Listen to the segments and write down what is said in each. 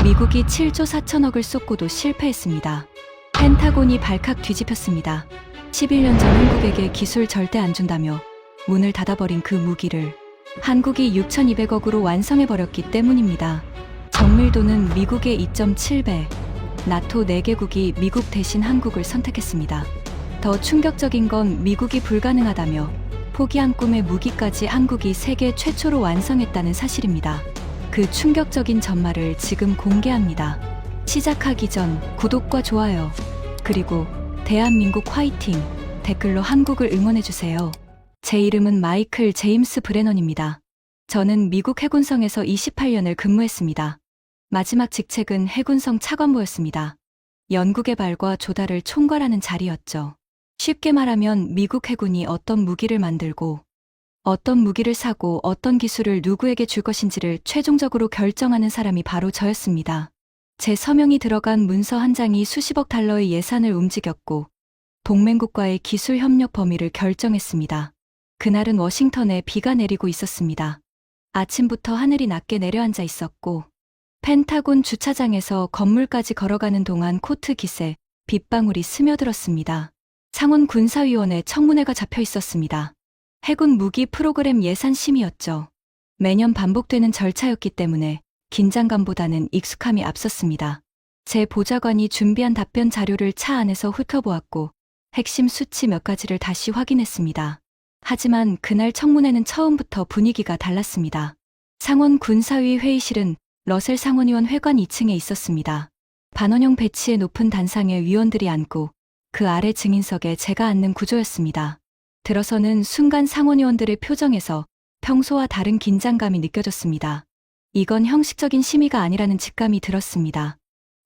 미국이 7조 4천억을 쏟고도 실패했습니다. 펜타곤이 발칵 뒤집혔습니다. 11년 전 한국에게 기술 절대 안 준다며 문을 닫아버린 그 무기를 한국이 6,200억으로 완성해버렸기 때문입니다. 정밀도는 미국의 2.7배, 나토 4개국이 미국 대신 한국을 선택했습니다. 더 충격적인 건 미국이 불가능하다며 포기한 꿈의 무기까지 한국이 세계 최초로 완성했다는 사실입니다. 그 충격적인 전말을 지금 공개합니다. 시작하기 전 구독과 좋아요, 그리고 대한민국 화이팅 댓글로 한국을 응원해주세요. 제 이름은 마이클 제임스 브레넌입니다. 저는 미국 해군성에서 28년을 근무했습니다. 마지막 직책은 해군성 차관보였습니다. 연구개발과 조달을 총괄하는 자리였죠. 쉽게 말하면 미국 해군이 어떤 무기를 만들고 어떤 무기를 사고 어떤 기술을 누구에게 줄 것인지를 최종적으로 결정하는 사람이 바로 저였습니다. 제 서명이 들어간 문서 한 장이 수십억 달러의 예산을 움직였고 동맹국과의 기술 협력 범위를 결정했습니다. 그날은 워싱턴에 비가 내리고 있었습니다. 아침부터 하늘이 낮게 내려앉아 있었고 펜타곤 주차장에서 건물까지 걸어가는 동안 코트 깃에 빗방울이 스며들었습니다. 상원 군사위원회 청문회가 잡혀 있었습니다. 해군 무기 프로그램 예산 심의였죠. 매년 반복되는 절차였기 때문에 긴장감보다는 익숙함이 앞섰습니다. 제 보좌관이 준비한 답변 자료를 차 안에서 훑어보았고 핵심 수치 몇 가지를 다시 확인했습니다. 하지만 그날 청문회는 처음부터 분위기가 달랐습니다. 상원 군사위 회의실은 러셀 상원의원 회관 2층에 있었습니다. 반원형 배치의 높은 단상에 위원들이 앉고 그 아래 증인석에 제가 앉는 구조였습니다. 들어서는 순간 상원의원들의 표정에서 평소와 다른 긴장감이 느껴졌습니다. 이건 형식적인 심의가 아니라는 직감이 들었습니다.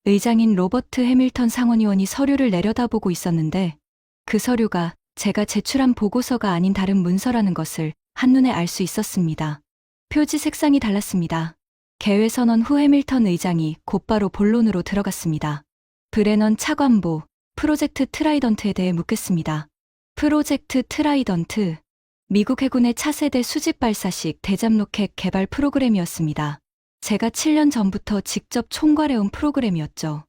의장인 로버트 해밀턴 상원의원이 서류를 내려다보고 있었는데 그 서류가 제가 제출한 보고서가 아닌 다른 문서라는 것을 한눈에 알 수 있었습니다. 표지 색상이 달랐습니다. 개회선언 후 해밀턴 의장이 곧바로 본론으로 들어갔습니다. 브레넌 차관보, 프로젝트 트라이던트에 대해 묻겠습니다. 프로젝트 트라이던트, 미국 해군의 차세대 수직 발사식 대잠 로켓 개발 프로그램이었습니다. 제가 7년 전부터 직접 총괄해온 프로그램이었죠.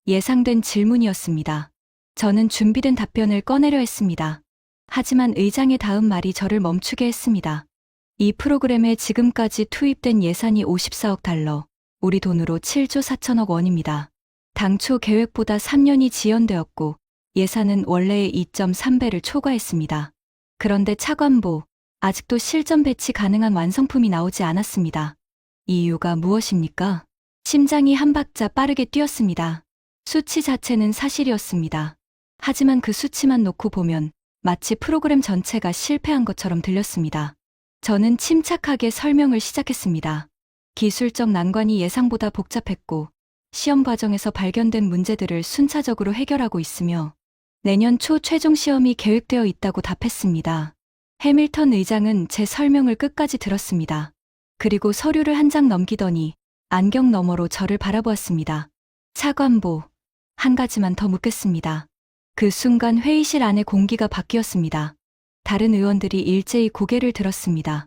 예상된 질문이었습니다. 저는 준비된 답변을 꺼내려 했습니다. 하지만 의장의 다음 말이 저를 멈추게 했습니다. 이 프로그램에 지금까지 투입된 예산이 54억 달러, 우리 돈으로 7조 4천억 원입니다. 당초 계획보다 3년이 지연되었고 예산은 원래의 2.3배를 초과했습니다. 그런데 차관보, 아직도 실전 배치 가능한 완성품이 나오지 않았습니다. 이유가 무엇입니까? 심장이 한 박자 빠르게 뛰었습니다. 수치 자체는 사실이었습니다. 하지만 그 수치만 놓고 보면 마치 프로그램 전체가 실패한 것처럼 들렸습니다. 저는 침착하게 설명을 시작했습니다. 기술적 난관이 예상보다 복잡했고 시험 과정에서 발견된 문제들을 순차적으로 해결하고 있으며 내년 초 최종 시험이 계획되어 있다고 답했습니다. 해밀턴 의장은 제 설명을 끝까지 들었습니다. 그리고 서류를 한 장 넘기더니 안경 너머로 저를 바라보았습니다. 차관보, 한 가지만 더 묻겠습니다. 그 순간 회의실 안의 공기가 바뀌었습니다. 다른 의원들이 일제히 고개를 들었습니다.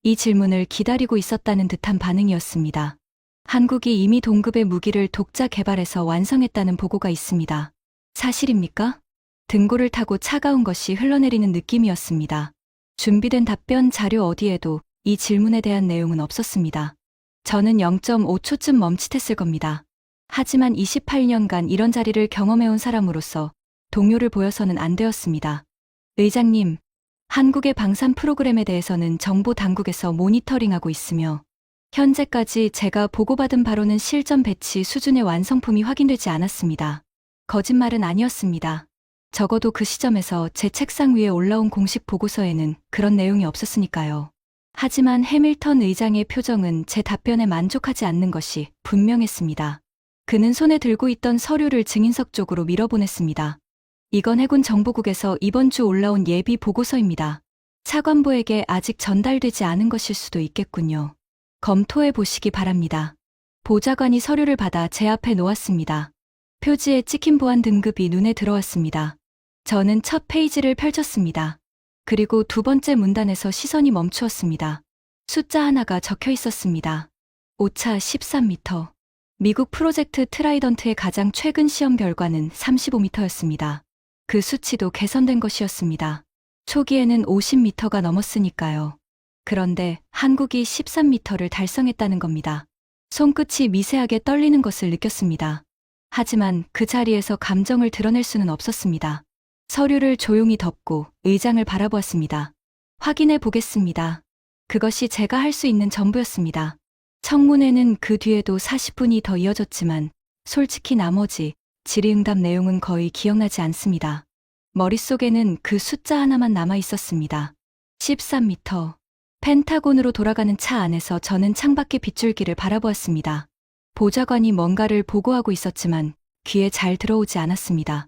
이 질문을 기다리고 있었다는 듯한 반응이었습니다. 한국이 이미 동급의 무기를 독자 개발해서 완성했다는 보고가 있습니다. 사실입니까? 등골을 타고 차가운 것이 흘러내리는 느낌이었습니다. 준비된 답변 자료 어디에도 이 질문에 대한 내용은 없었습니다. 저는 0.5초쯤 멈칫했을 겁니다. 하지만 28년간 이런 자리를 경험해온 사람으로서 동요를 보여서는 안 되었습니다. 의장님, 한국의 방산 프로그램에 대해서는 정보 당국에서 모니터링하고 있으며 현재까지 제가 보고받은 바로는 실전 배치 수준의 완성품이 확인되지 않았습니다. 거짓말은 아니었습니다. 적어도 그 시점에서 제 책상 위에 올라온 공식 보고서에는 그런 내용이 없었으니까요. 하지만 해밀턴 의장의 표정은 제 답변에 만족하지 않는 것이 분명했습니다. 그는 손에 들고 있던 서류를 증인석 쪽으로 밀어보냈습니다. 이건 해군 정보국에서 이번 주 올라온 예비 보고서입니다. 차관보에게 아직 전달되지 않은 것일 수도 있겠군요. 검토해 보시기 바랍니다. 보좌관이 서류를 받아 제 앞에 놓았습니다. 표지에 찍힌 보안 등급이 눈에 들어왔습니다. 저는 첫 페이지를 펼쳤습니다. 그리고 두 번째 문단에서 시선이 멈추었습니다. 숫자 하나가 적혀 있었습니다. 오차 13m. 미국 프로젝트 트라이던트의 가장 최근 시험 결과는 35m였습니다. 그 수치도 개선된 것이었습니다. 초기에는 50m가 넘었으니까요. 그런데 한국이 13m를 달성했다는 겁니다. 손끝이 미세하게 떨리는 것을 느꼈습니다. 하지만 그 자리에서 감정을 드러낼 수는 없었습니다. 서류를 조용히 덮고 의장을 바라보았습니다. 확인해 보겠습니다. 그것이 제가 할 수 있는 전부였습니다. 청문회는 그 뒤에도 40분이 더 이어졌지만 솔직히 나머지 질의응답 내용은 거의 기억나지 않습니다. 머릿속에는 그 숫자 하나만 남아 있었습니다. 13m. 펜타곤으로 돌아가는 차 안에서 저는 창밖의 빗줄기를 바라보았습니다. 보좌관이 뭔가를 보고하고 있었지만 귀에 잘 들어오지 않았습니다.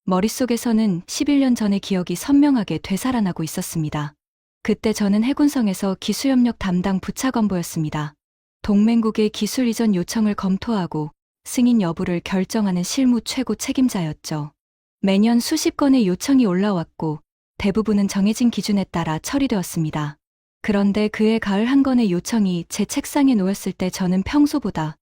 머릿속에서는 11년 전의 기억이 선명하게 되살아나고 있었습니다. 그때 저는 해군성에서 기술협력 담당 부차관보였습니다. 동맹국의 기술 이전 요청을 검토하고 승인 여부를 결정하는 실무 최고 책임자였죠. 매년 수십 건의 요청이 올라왔고 대부분은 정해진 기준에 따라 처리되었습니다. 그런데 그해 가을 한 건의 요청이 제 책상에 놓였을 때 저는 평소보다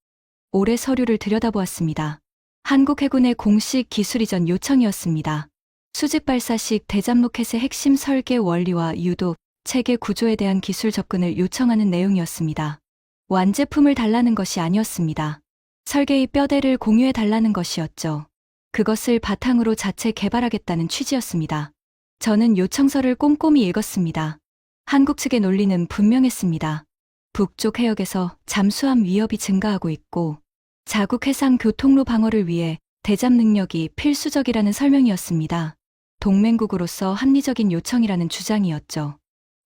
오래 서류를 들여다보았습니다. 한국해군의 공식 기술 이전 요청이었습니다. 수직발사식 대잠 로켓의 핵심 설계 원리와 유도, 체계 구조에 대한 기술 접근을 요청하는 내용이었습니다. 완제품을 달라는 것이 아니었습니다. 설계의 뼈대를 공유해 달라는 것이었죠. 그것을 바탕으로 자체 개발하겠다는 취지였습니다. 저는 요청서를 꼼꼼히 읽었습니다. 한국 측의 논리는 분명했습니다. 북쪽 해역에서 잠수함 위협이 증가하고 있고 자국 해상 교통로 방어를 위해 대잠 능력이 필수적이라는 설명이었습니다. 동맹국으로서 합리적인 요청이라는 주장이었죠.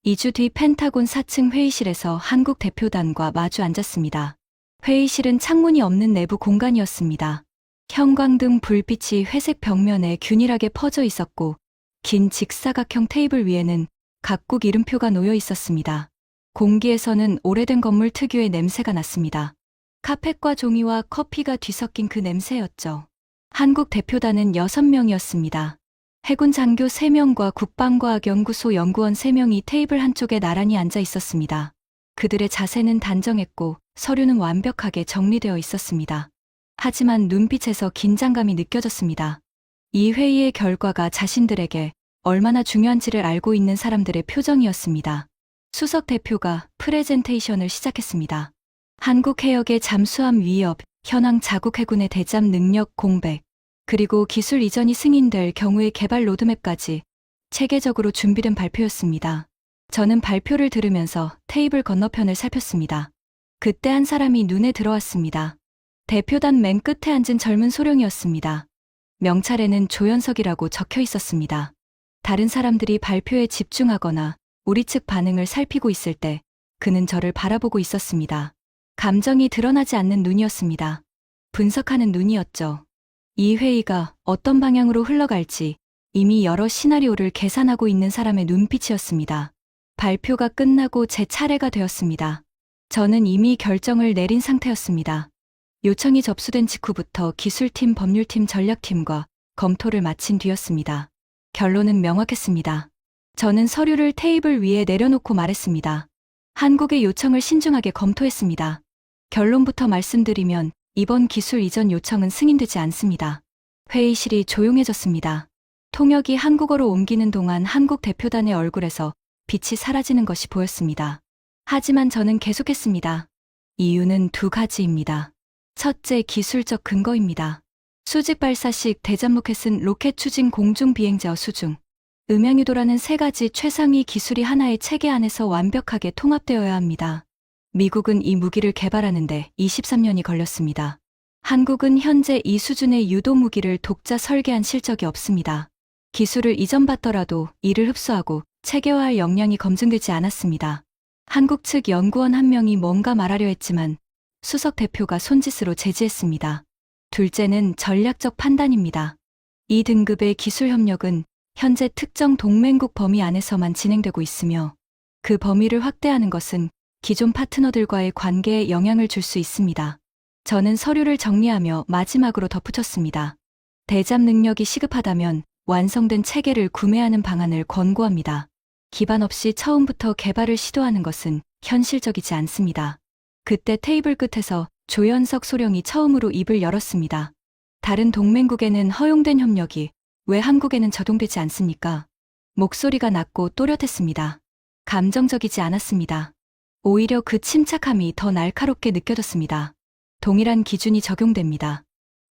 2주 뒤 펜타곤 4층 회의실에서 한국 대표단과 마주 앉았습니다. 회의실은 창문이 없는 내부 공간이었습니다. 형광등 불빛이 회색 벽면에 균일하게 퍼져 있었고 긴 직사각형 테이블 위에는 각국 이름표가 놓여 있었습니다. 공기에서는 오래된 건물 특유의 냄새가 났습니다. 카펫과 종이와 커피가 뒤섞인 그 냄새였죠. 한국 대표단은 6명이었습니다. 해군 장교 3명과 국방과학연구소 연구원 3명이 테이블 한쪽에 나란히 앉아 있었습니다. 그들의 자세는 단정했고 서류는 완벽하게 정리되어 있었습니다. 하지만 눈빛에서 긴장감이 느껴졌습니다. 이 회의의 결과가 자신들에게 얼마나 중요한지를 알고 있는 사람들의 표정이었습니다. 수석 대표가 프레젠테이션을 시작했습니다. 한국 해역의 잠수함 위협, 현황 자국 해군의 대잠 능력 공백, 그리고 기술 이전이 승인될 경우의 개발 로드맵까지 체계적으로 준비된 발표였습니다. 저는 발표를 들으면서 테이블 건너편을 살폈습니다. 그때 한 사람이 눈에 들어왔습니다. 대표단 맨 끝에 앉은 젊은 소령이었습니다. 명찰에는 조연석이라고 적혀 있었습니다. 다른 사람들이 발표에 집중하거나 우리 측 반응을 살피고 있을 때 그는 저를 바라보고 있었습니다. 감정이 드러나지 않는 눈이었습니다. 분석하는 눈이었죠. 이 회의가 어떤 방향으로 흘러갈지 이미 여러 시나리오를 계산하고 있는 사람의 눈빛이었습니다. 발표가 끝나고 제 차례가 되었습니다. 저는 이미 결정을 내린 상태였습니다. 요청이 접수된 직후부터 기술팀, 법률팀, 전략팀과 검토를 마친 뒤였습니다. 결론은 명확했습니다. 저는 서류를 테이블 위에 내려놓고 말했습니다. 한국의 요청을 신중하게 검토했습니다. 결론부터 말씀드리면 이번 기술 이전 요청은 승인되지 않습니다. 회의실이 조용해졌습니다. 통역이 한국어로 옮기는 동안 한국 대표단의 얼굴에서 빛이 사라지는 것이 보였습니다. 하지만 저는 계속했습니다. 이유는 2가지입니다. 첫째, 기술적 근거입니다. 수직발사식 대잠 로켓은 로켓 추진 공중 비행제어 수중, 음향유도라는 3가지 최상위 기술이 하나의 체계 안에서 완벽하게 통합되어야 합니다. 미국은 이 무기를 개발하는데 23년이 걸렸습니다. 한국은 현재 이 수준의 유도 무기를 독자 설계한 실적이 없습니다. 기술을 이전받더라도 이를 흡수하고 체계화할 역량이 검증되지 않았습니다. 한국 측 연구원 한 명이 뭔가 말하려 했지만 수석 대표가 손짓으로 제지했습니다. 둘째는 전략적 판단입니다. 이 등급의 기술 협력은 현재 특정 동맹국 범위 안에서만 진행되고 있으며 그 범위를 확대하는 것은 기존 파트너들과의 관계에 영향을 줄 수 있습니다. 저는 서류를 정리하며 마지막으로 덧붙였습니다. 대잠 능력이 시급하다면 완성된 체계를 구매하는 방안을 권고합니다. 기반 없이 처음부터 개발을 시도하는 것은 현실적이지 않습니다. 그때 테이블 끝에서 조연석 소령이 처음으로 입을 열었습니다. 다른 동맹국에는 허용된 협력이 왜 한국에는 적용되지 않습니까? 목소리가 낮고 또렷했습니다. 감정적이지 않았습니다. 오히려 그 침착함이 더 날카롭게 느껴졌습니다. 동일한 기준이 적용됩니다.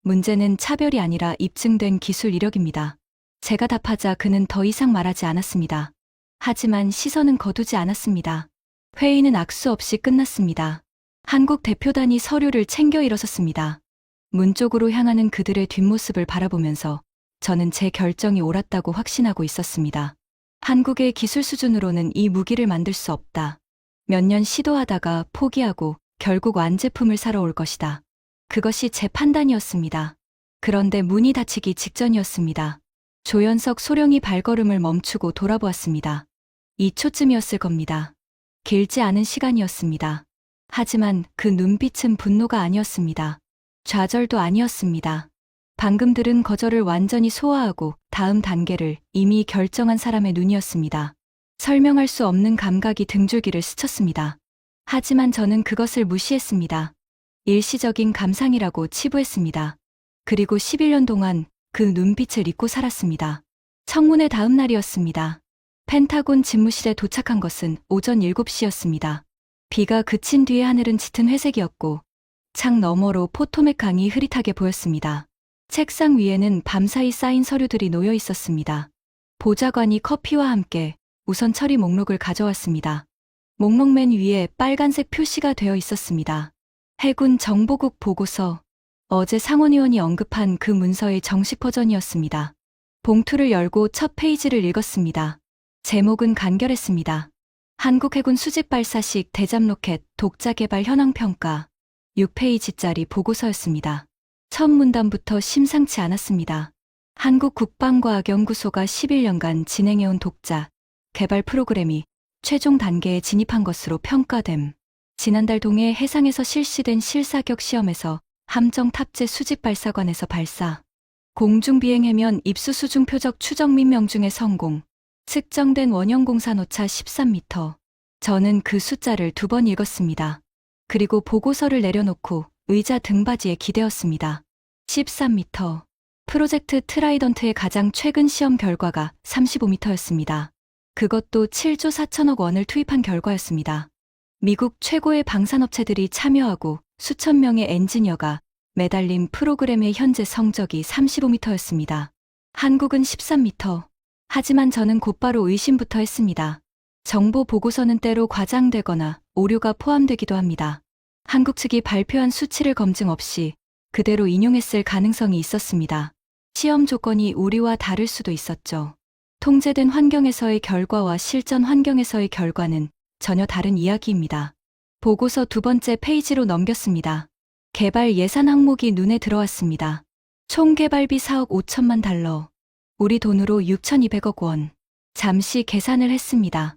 문제는 차별이 아니라 입증된 기술 이력입니다. 제가 답하자 그는 더 이상 말하지 않았습니다. 하지만 시선은 거두지 않았습니다. 회의는 악수 없이 끝났습니다. 한국 대표단이 서류를 챙겨 일어섰습니다. 문 쪽으로 향하는 그들의 뒷모습을 바라보면서 저는 제 결정이 옳았다고 확신하고 있었습니다. 한국의 기술 수준으로는 이 무기를 만들 수 없다. 몇 년 시도하다가 포기하고 결국 완제품을 사러 올 것이다. 그것이 제 판단이었습니다. 그런데 문이 닫히기 직전이었습니다. 조연석 소령이 발걸음을 멈추고 돌아보았습니다. 2초쯤이었을 겁니다. 길지 않은 시간이었습니다. 하지만 그 눈빛은 분노가 아니었습니다. 좌절도 아니었습니다. 방금 들은 거절을 완전히 소화하고 다음 단계를 이미 결정한 사람의 눈이었습니다. 설명할 수 없는 감각이 등줄기를 스쳤습니다. 하지만 저는 그것을 무시했습니다. 일시적인 감상이라고 치부했습니다. 그리고 11년 동안 그 눈빛을 잊고 살았습니다. 청문회 다음 날이었습니다. 펜타곤 집무실에 도착한 것은 오전 7시였습니다. 비가 그친 뒤에 하늘은 짙은 회색이었고 창 너머로 포토맥 강이 흐릿하게 보였습니다. 책상 위에는 밤사이 쌓인 서류들이 놓여 있었습니다. 보좌관이 커피와 함께 우선 처리 목록을 가져왔습니다. 목록 맨 위에 빨간색 표시가 되어 있었습니다. 해군 정보국 보고서, 어제 상원의원이 언급한 그 문서의 정식 버전이었습니다. 봉투를 열고 첫 페이지를 읽었습니다. 제목은 간결했습니다. 한국해군 수직발사식 대잠로켓 독자 개발 현황 평가. 6페이지짜리 보고서였습니다. 첫 문단부터 심상치 않았습니다. 한국국방과학연구소가 11년간 진행해온 독자 개발 프로그램이 최종 단계에 진입한 것으로 평가됨. 지난달 동해 해상에서 실시된 실사격 시험에서 함정 탑재 수직발사관에서 발사, 공중비행해면 입수 수중 표적 추적 및 명중의 성공, 측정된 원형 공산 오차 13m. 저는 그 숫자를 2번 읽었습니다. 그리고 보고서를 내려놓고 의자 등받이에 기대었습니다. 13m. 프로젝트 트라이던트의 가장 최근 시험 결과가 35m였습니다. 그것도 7조 4천억 원을 투입한 결과였습니다. 미국 최고의 방산업체들이 참여하고 수천 명의 엔지니어가 매달린 프로그램의 현재 성적이 35m였습니다. 한국은 13m. 하지만 저는 곧바로 의심부터 했습니다. 정보 보고서는 때로 과장되거나 오류가 포함되기도 합니다. 한국 측이 발표한 수치를 검증 없이 그대로 인용했을 가능성이 있었습니다. 시험 조건이 우리와 다를 수도 있었죠. 통제된 환경에서의 결과와 실전 환경에서의 결과는 전혀 다른 이야기입니다. 보고서 2번째 페이지로 넘겼습니다. 개발 예산 항목이 눈에 들어왔습니다. 총 개발비 4억 5천만 달러. 우리 돈으로 6,200억 원. 잠시 계산을 했습니다.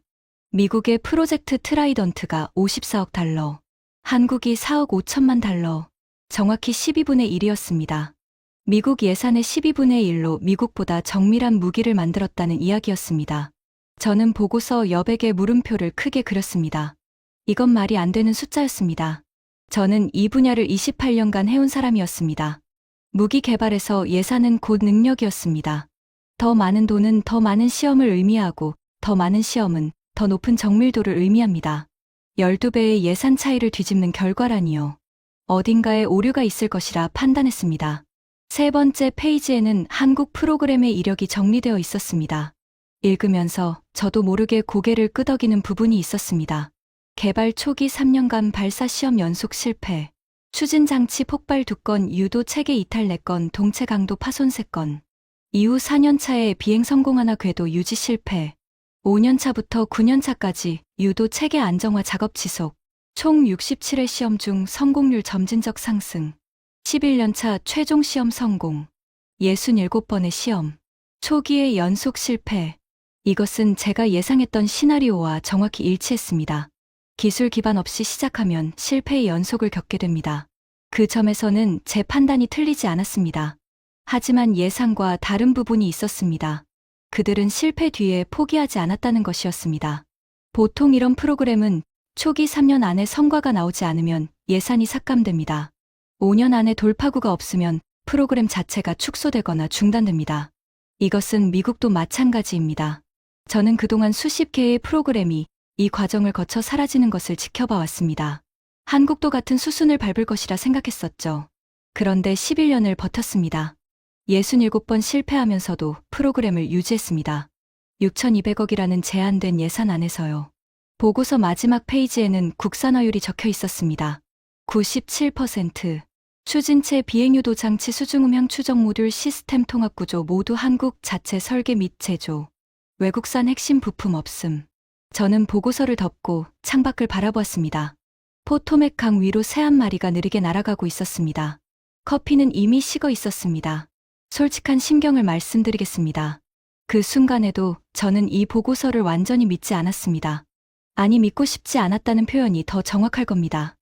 미국의 프로젝트 트라이던트가 54억 달러. 한국이 4억 5천만 달러. 정확히 12분의 1이었습니다. 미국 예산의 12분의 1로 미국보다 정밀한 무기를 만들었다는 이야기였습니다. 저는 보고서 여백의 물음표를 크게 그렸습니다. 이건 말이 안 되는 숫자였습니다. 저는 이 분야를 28년간 해온 사람이었습니다. 무기 개발에서 예산은 곧 능력이었습니다. 더 많은 돈은 더 많은 시험을 의미하고 더 많은 시험은 더 높은 정밀도를 의미합니다. 12배의 예산 차이를 뒤집는 결과라니요. 어딘가에 오류가 있을 것이라 판단했습니다. 3번째 페이지에는 한국 프로그램의 이력이 정리되어 있었습니다. 읽으면서 저도 모르게 고개를 끄덕이는 부분이 있었습니다. 개발 초기 3년간 발사 시험 연속 실패, 추진장치 폭발 2건, 유도 체계 이탈 4건, 동체 강도 파손 3건. 이후 4년차에 비행 성공 하나, 궤도 유지 실패. 5년차부터 9년차까지 유도 체계 안정화 작업 지속. 총 67회 시험 중 성공률 점진적 상승. 11년차 최종 시험 성공. 67번의 시험. 초기의 연속 실패. 이것은 제가 예상했던 시나리오와 정확히 일치했습니다. 기술 기반 없이 시작하면 실패의 연속을 겪게 됩니다. 그 점에서는 제 판단이 틀리지 않았습니다. 하지만 예상과 다른 부분이 있었습니다. 그들은 실패 뒤에 포기하지 않았다는 것이었습니다. 보통 이런 프로그램은 초기 3년 안에 성과가 나오지 않으면 예산이 삭감됩니다. 5년 안에 돌파구가 없으면 프로그램 자체가 축소되거나 중단됩니다. 이것은 미국도 마찬가지입니다. 저는 그동안 수십 개의 프로그램이 이 과정을 거쳐 사라지는 것을 지켜봐 왔습니다. 한국도 같은 수순을 밟을 것이라 생각했었죠. 그런데 11년을 버텼습니다. 67번 실패하면서도 프로그램을 유지했습니다. 6,200억이라는 제한된 예산 안에서요. 보고서 마지막 페이지에는 국산화율이 적혀 있었습니다. 97%. 추진체 비행유도 장치 수중음향 추적 모듈 시스템 통합 구조 모두 한국 자체 설계 및 제조. 외국산 핵심 부품 없음. 저는 보고서를 덮고 창밖을 바라보았습니다. 포토맥 강 위로 새 한 마리가 느리게 날아가고 있었습니다. 커피는 이미 식어 있었습니다. 솔직한 심경을 말씀드리겠습니다. 그 순간에도 저는 이 보고서를 완전히 믿지 않았습니다. 아니, 믿고 싶지 않았다는 표현이 더 정확할 겁니다.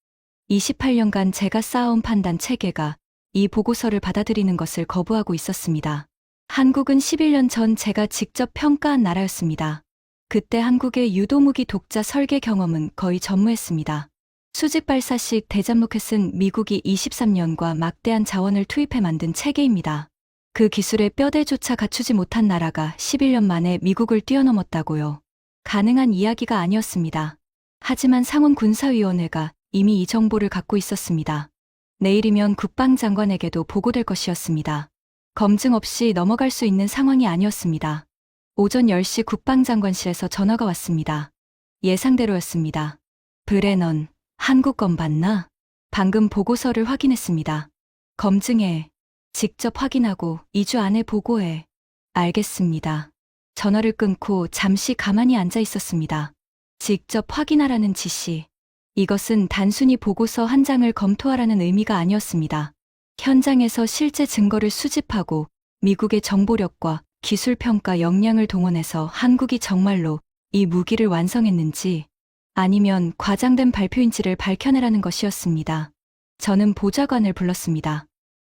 28년간 제가 쌓아온 판단 체계가 이 보고서를 받아들이는 것을 거부하고 있었습니다. 한국은 11년 전 제가 직접 평가한 나라였습니다. 그때 한국의 유도무기 독자 설계 경험은 거의 전무했습니다. 수직 발사식 대잠 로켓은 미국이 23년과 막대한 자원을 투입해 만든 체계입니다. 그 기술의 뼈대조차 갖추지 못한 나라가 11년 만에 미국을 뛰어넘었다고요. 가능한 이야기가 아니었습니다. 하지만 상원군사위원회가 이미 이 정보를 갖고 있었습니다. 내일이면 국방장관에게도 보고될 것이었습니다. 검증 없이 넘어갈 수 있는 상황이 아니었습니다. 오전 10시 국방장관실에서 전화가 왔습니다. 예상대로였습니다. 브레넌, 한국 건 봤나? 방금 보고서를 확인했습니다. 검증해. 직접 확인하고 2주 안에 보고해. 알겠습니다. 전화를 끊고 잠시 가만히 앉아 있었습니다. 직접 확인하라는 지시. 이것은 단순히 보고서 한 장을 검토하라는 의미가 아니었습니다. 현장에서 실제 증거를 수집하고 미국의 정보력과 기술평가 역량을 동원해서 한국이 정말로 이 무기를 완성했는지 아니면 과장된 발표인지를 밝혀내라는 것이었습니다. 저는 보좌관을 불렀습니다.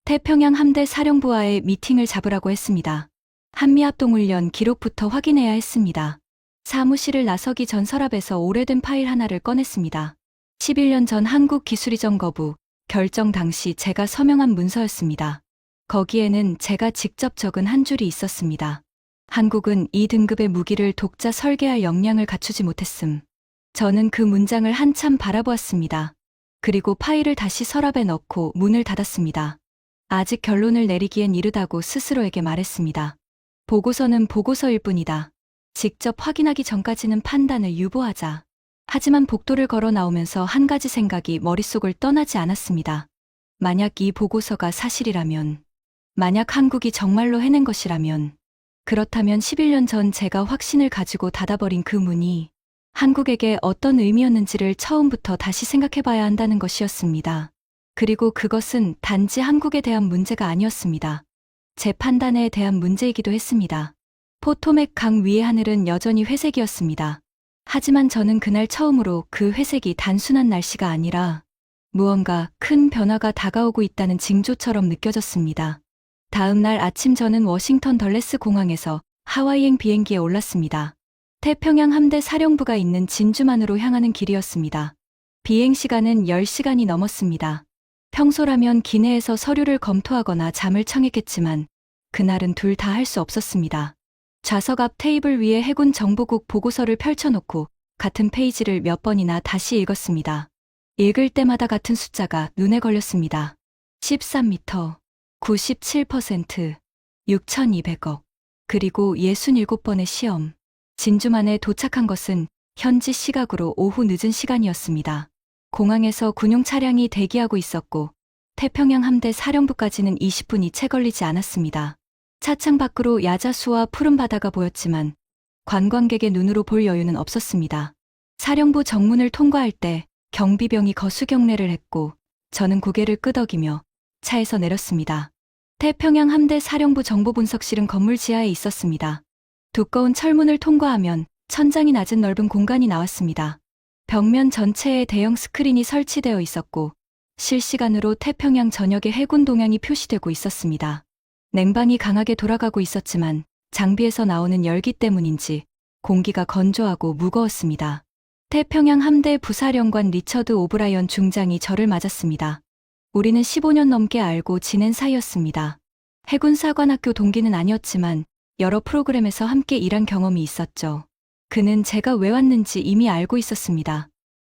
태평양 함대 사령부와의 미팅을 잡으라고 했습니다. 한미합동훈련 기록부터 확인해야 했습니다. 사무실을 나서기 전 서랍에서 오래된 파일 하나를 꺼냈습니다. 11년 전 한국기술이전 거부 결정 당시 제가 서명한 문서였습니다. 거기에는 제가 직접 적은 한 줄이 있었습니다. 한국은 이 등급의 무기를 독자 설계할 역량을 갖추지 못했음. 저는 그 문장을 한참 바라보았습니다. 그리고 파일을 다시 서랍에 넣고 문을 닫았습니다. 아직 결론을 내리기엔 이르다고 스스로에게 말했습니다. 보고서는 보고서일 뿐이다. 직접 확인하기 전까지는 판단을 유보하자. 하지만 복도를 걸어 나오면서 한 가지 생각이 머릿속을 떠나지 않았습니다. 만약 이 보고서가 사실이라면, 만약 한국이 정말로 해낸 것이라면, 그렇다면 11년 전 제가 확신을 가지고 닫아버린 그 문이 한국에게 어떤 의미였는지를 처음부터 다시 생각해봐야 한다는 것이었습니다. 그리고 그것은 단지 한국에 대한 문제가 아니었습니다. 제 판단에 대한 문제이기도 했습니다. 포토맥 강 위의 하늘은 여전히 회색이었습니다. 하지만 저는 그날 처음으로 그 회색이 단순한 날씨가 아니라 무언가 큰 변화가 다가오고 있다는 징조처럼 느껴졌습니다. 다음 날 아침 저는 워싱턴 덜레스 공항에서 하와이행 비행기에 올랐습니다. 태평양 함대 사령부가 있는 진주만으로 향하는 길이었습니다. 비행 시간은 10시간이 넘었습니다. 평소라면 기내에서 서류를 검토하거나 잠을 청했겠지만 그날은 둘 다 할 수 없었습니다. 좌석 앞 테이블 위에 해군 정보국 보고서를 펼쳐놓고 같은 페이지를 몇 번이나 다시 읽었습니다. 읽을 때마다 같은 숫자가 눈에 걸렸습니다. 13m, 97%, 6,200억, 그리고 67번의 시험. 진주만에 도착한 것은 현지 시각으로 오후 늦은 시간이었습니다. 공항에서 군용 차량이 대기하고 있었고 태평양 함대 사령부까지는 20분이 채 걸리지 않았습니다. 차창 밖으로 야자수와 푸른 바다가 보였지만 관광객의 눈으로 볼 여유는 없었습니다. 사령부 정문을 통과할 때 경비병이 거수경례를 했고 저는 고개를 끄덕이며 차에서 내렸습니다. 태평양 함대 사령부 정보분석실은 건물 지하에 있었습니다. 두꺼운 철문을 통과하면 천장이 낮은 넓은 공간이 나왔습니다. 벽면 전체에 대형 스크린이 설치되어 있었고 실시간으로 태평양 전역의 해군 동향이 표시되고 있었습니다. 냉방이 강하게 돌아가고 있었지만 장비에서 나오는 열기 때문인지 공기가 건조하고 무거웠습니다. 태평양 함대 부사령관 리처드 오브라이언 중장이 저를 맞았습니다. 우리는 15년 넘게 알고 지낸 사이였습니다. 해군 사관학교 동기는 아니었지만 여러 프로그램에서 함께 일한 경험이 있었죠. 그는 제가 왜 왔는지 이미 알고 있었습니다.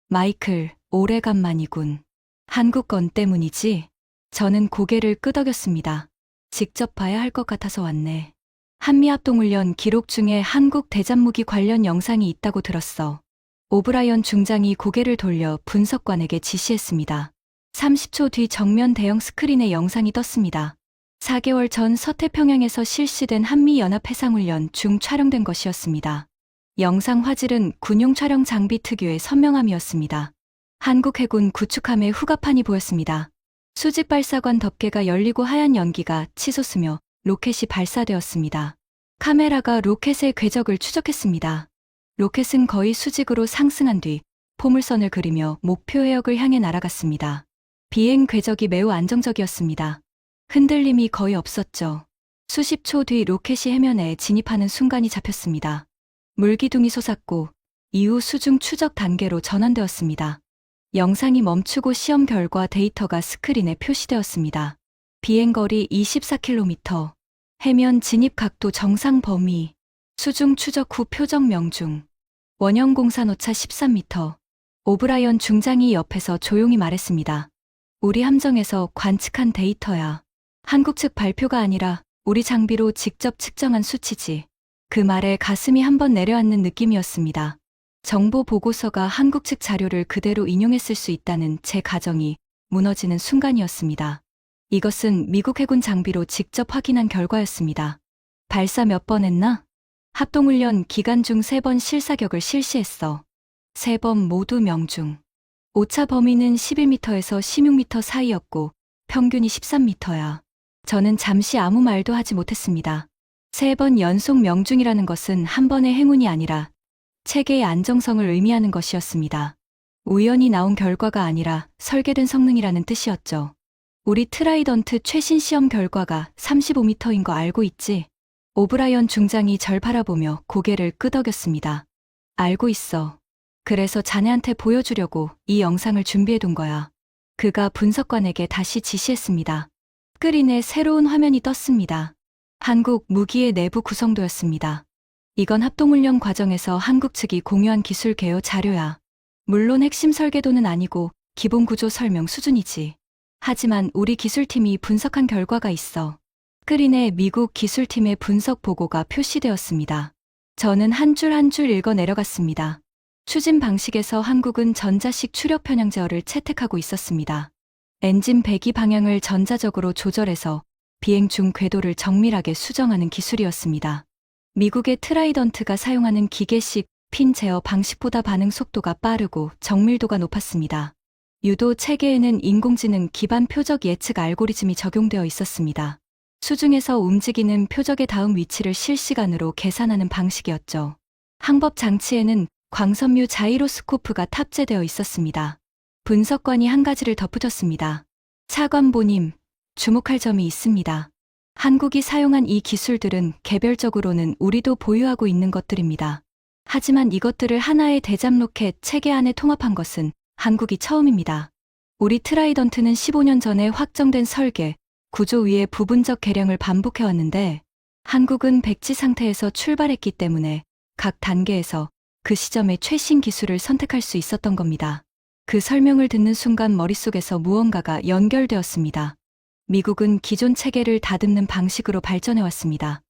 마이클, 오래간만이군. 한국 건 때문이지? 저는 고개를 끄덕였습니다. 직접 봐야 할 것 같아서 왔네. 한미합동훈련 기록 중에 한국 대잠무기 관련 영상이 있다고 들었어. 오브라이언 중장이 고개를 돌려 분석관에게 지시했습니다. 30초 뒤 정면 대형 스크린에 영상이 떴습니다. 4개월 전 서태평양에서 실시된 한미연합해상훈련 중 촬영된 것이었습니다. 영상 화질은 군용 촬영 장비 특유의 선명함이었습니다. 한국 해군 구축함의 후가판이 보였습니다. 수직 발사관 덮개가 열리고 하얀 연기가 치솟으며 로켓이 발사되었습니다. 카메라가 로켓의 궤적을 추적했습니다. 로켓은 거의 수직으로 상승한 뒤 포물선을 그리며 목표 해역을 향해 날아갔습니다. 비행 궤적이 매우 안정적이었습니다. 흔들림이 거의 없었죠. 수십 초 뒤 로켓이 해면에 진입하는 순간이 잡혔습니다. 물기둥이 솟았고 이후 수중 추적 단계로 전환되었습니다. 영상이 멈추고 시험 결과 데이터가 스크린에 표시되었습니다. 비행거리 24km, 해면 진입 각도 정상 범위, 수중 추적 후 표적 명중, 원형 공산 오차 13m. 오브라이언 중장이 옆에서 조용히 말했습니다. 우리 함정에서 관측한 데이터야. 한국 측 발표가 아니라 우리 장비로 직접 측정한 수치지. 그 말에 가슴이 한번 내려앉는 느낌이었습니다. 정보 보고서가 한국 측 자료를 그대로 인용했을 수 있다는 제 가정이 무너지는 순간이었습니다. 이것은 미국 해군 장비로 직접 확인한 결과였습니다. 발사 몇 번 했나? 합동훈련 기간 중 3번 실사격을 실시했어. 3번 모두 명중. 오차 범위는 11m에서 16m 사이였고 평균이 13m야. 저는 잠시 아무 말도 하지 못했습니다. 3번 연속 명중이라는 것은 한 번의 행운이 아니라 체계의 안정성을 의미하는 것이었습니다. 우연히 나온 결과가 아니라 설계된 성능이라는 뜻이었죠. 우리 트라이던트 최신 시험 결과가 35m인 거 알고 있지? 오브라이언 중장이 절 바라보며 고개를 끄덕였습니다. 알고 있어. 그래서 자네한테 보여주려고 이 영상을 준비해둔 거야. 그가 분석관에게 다시 지시했습니다. 스크린에 새로운 화면이 떴습니다. 한국 무기의 내부 구성도였습니다. 이건 합동훈련 과정에서 한국 측이 공유한 기술 개요 자료야. 물론 핵심 설계도는 아니고 기본 구조 설명 수준이지. 하지만 우리 기술팀이 분석한 결과가 있어. 스크린에 미국 기술팀의 분석 보고가 표시되었습니다. 저는 한 줄 한 줄 읽어 내려갔습니다. 추진 방식에서 한국은 전자식 추력 편향 제어를 채택하고 있었습니다. 엔진 배기 방향을 전자적으로 조절해서 비행 중 궤도를 정밀하게 수정하는 기술이었습니다. 미국의 트라이던트가 사용하는 기계식 핀 제어 방식보다 반응 속도가 빠르고 정밀도가 높았습니다. 유도 체계에는 인공지능 기반 표적 예측 알고리즘이 적용되어 있었습니다. 수중에서 움직이는 표적의 다음 위치를 실시간으로 계산하는 방식이었죠. 항법 장치에는 광섬유 자이로스코프가 탑재되어 있었습니다. 분석관이 한 가지를 덧붙였습니다. 차관보님, 주목할 점이 있습니다. 한국이 사용한 이 기술들은 개별적으로는 우리도 보유하고 있는 것들입니다. 하지만 이것들을 하나의 대잠 로켓 체계 안에 통합한 것은 한국이 처음입니다. 우리 트라이던트는 15년 전에 확정된 설계, 구조 위에 부분적 개량을 반복해왔는데 한국은 백지 상태에서 출발했기 때문에 각 단계에서 그 시점의 최신 기술을 선택할 수 있었던 겁니다. 그 설명을 듣는 순간 머릿속에서 무언가가 연결되었습니다. 미국은 기존 체계를 다듬는 방식으로 발전해왔습니다.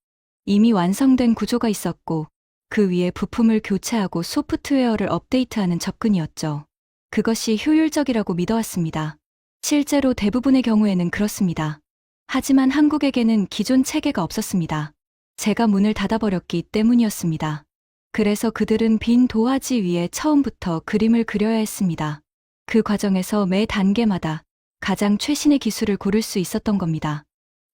이미 완성된 구조가 있었고 그 위에 부품을 교체하고 소프트웨어를 업데이트하는 접근이었죠. 그것이 효율적이라고 믿어왔습니다. 실제로 대부분의 경우에는 그렇습니다. 하지만 한국에게는 기존 체계가 없었습니다. 제가 문을 닫아버렸기 때문이었습니다. 그래서 그들은 빈 도화지 위에 처음부터 그림을 그려야 했습니다. 그 과정에서 매 단계마다 가장 최신의 기술을 고를 수 있었던 겁니다.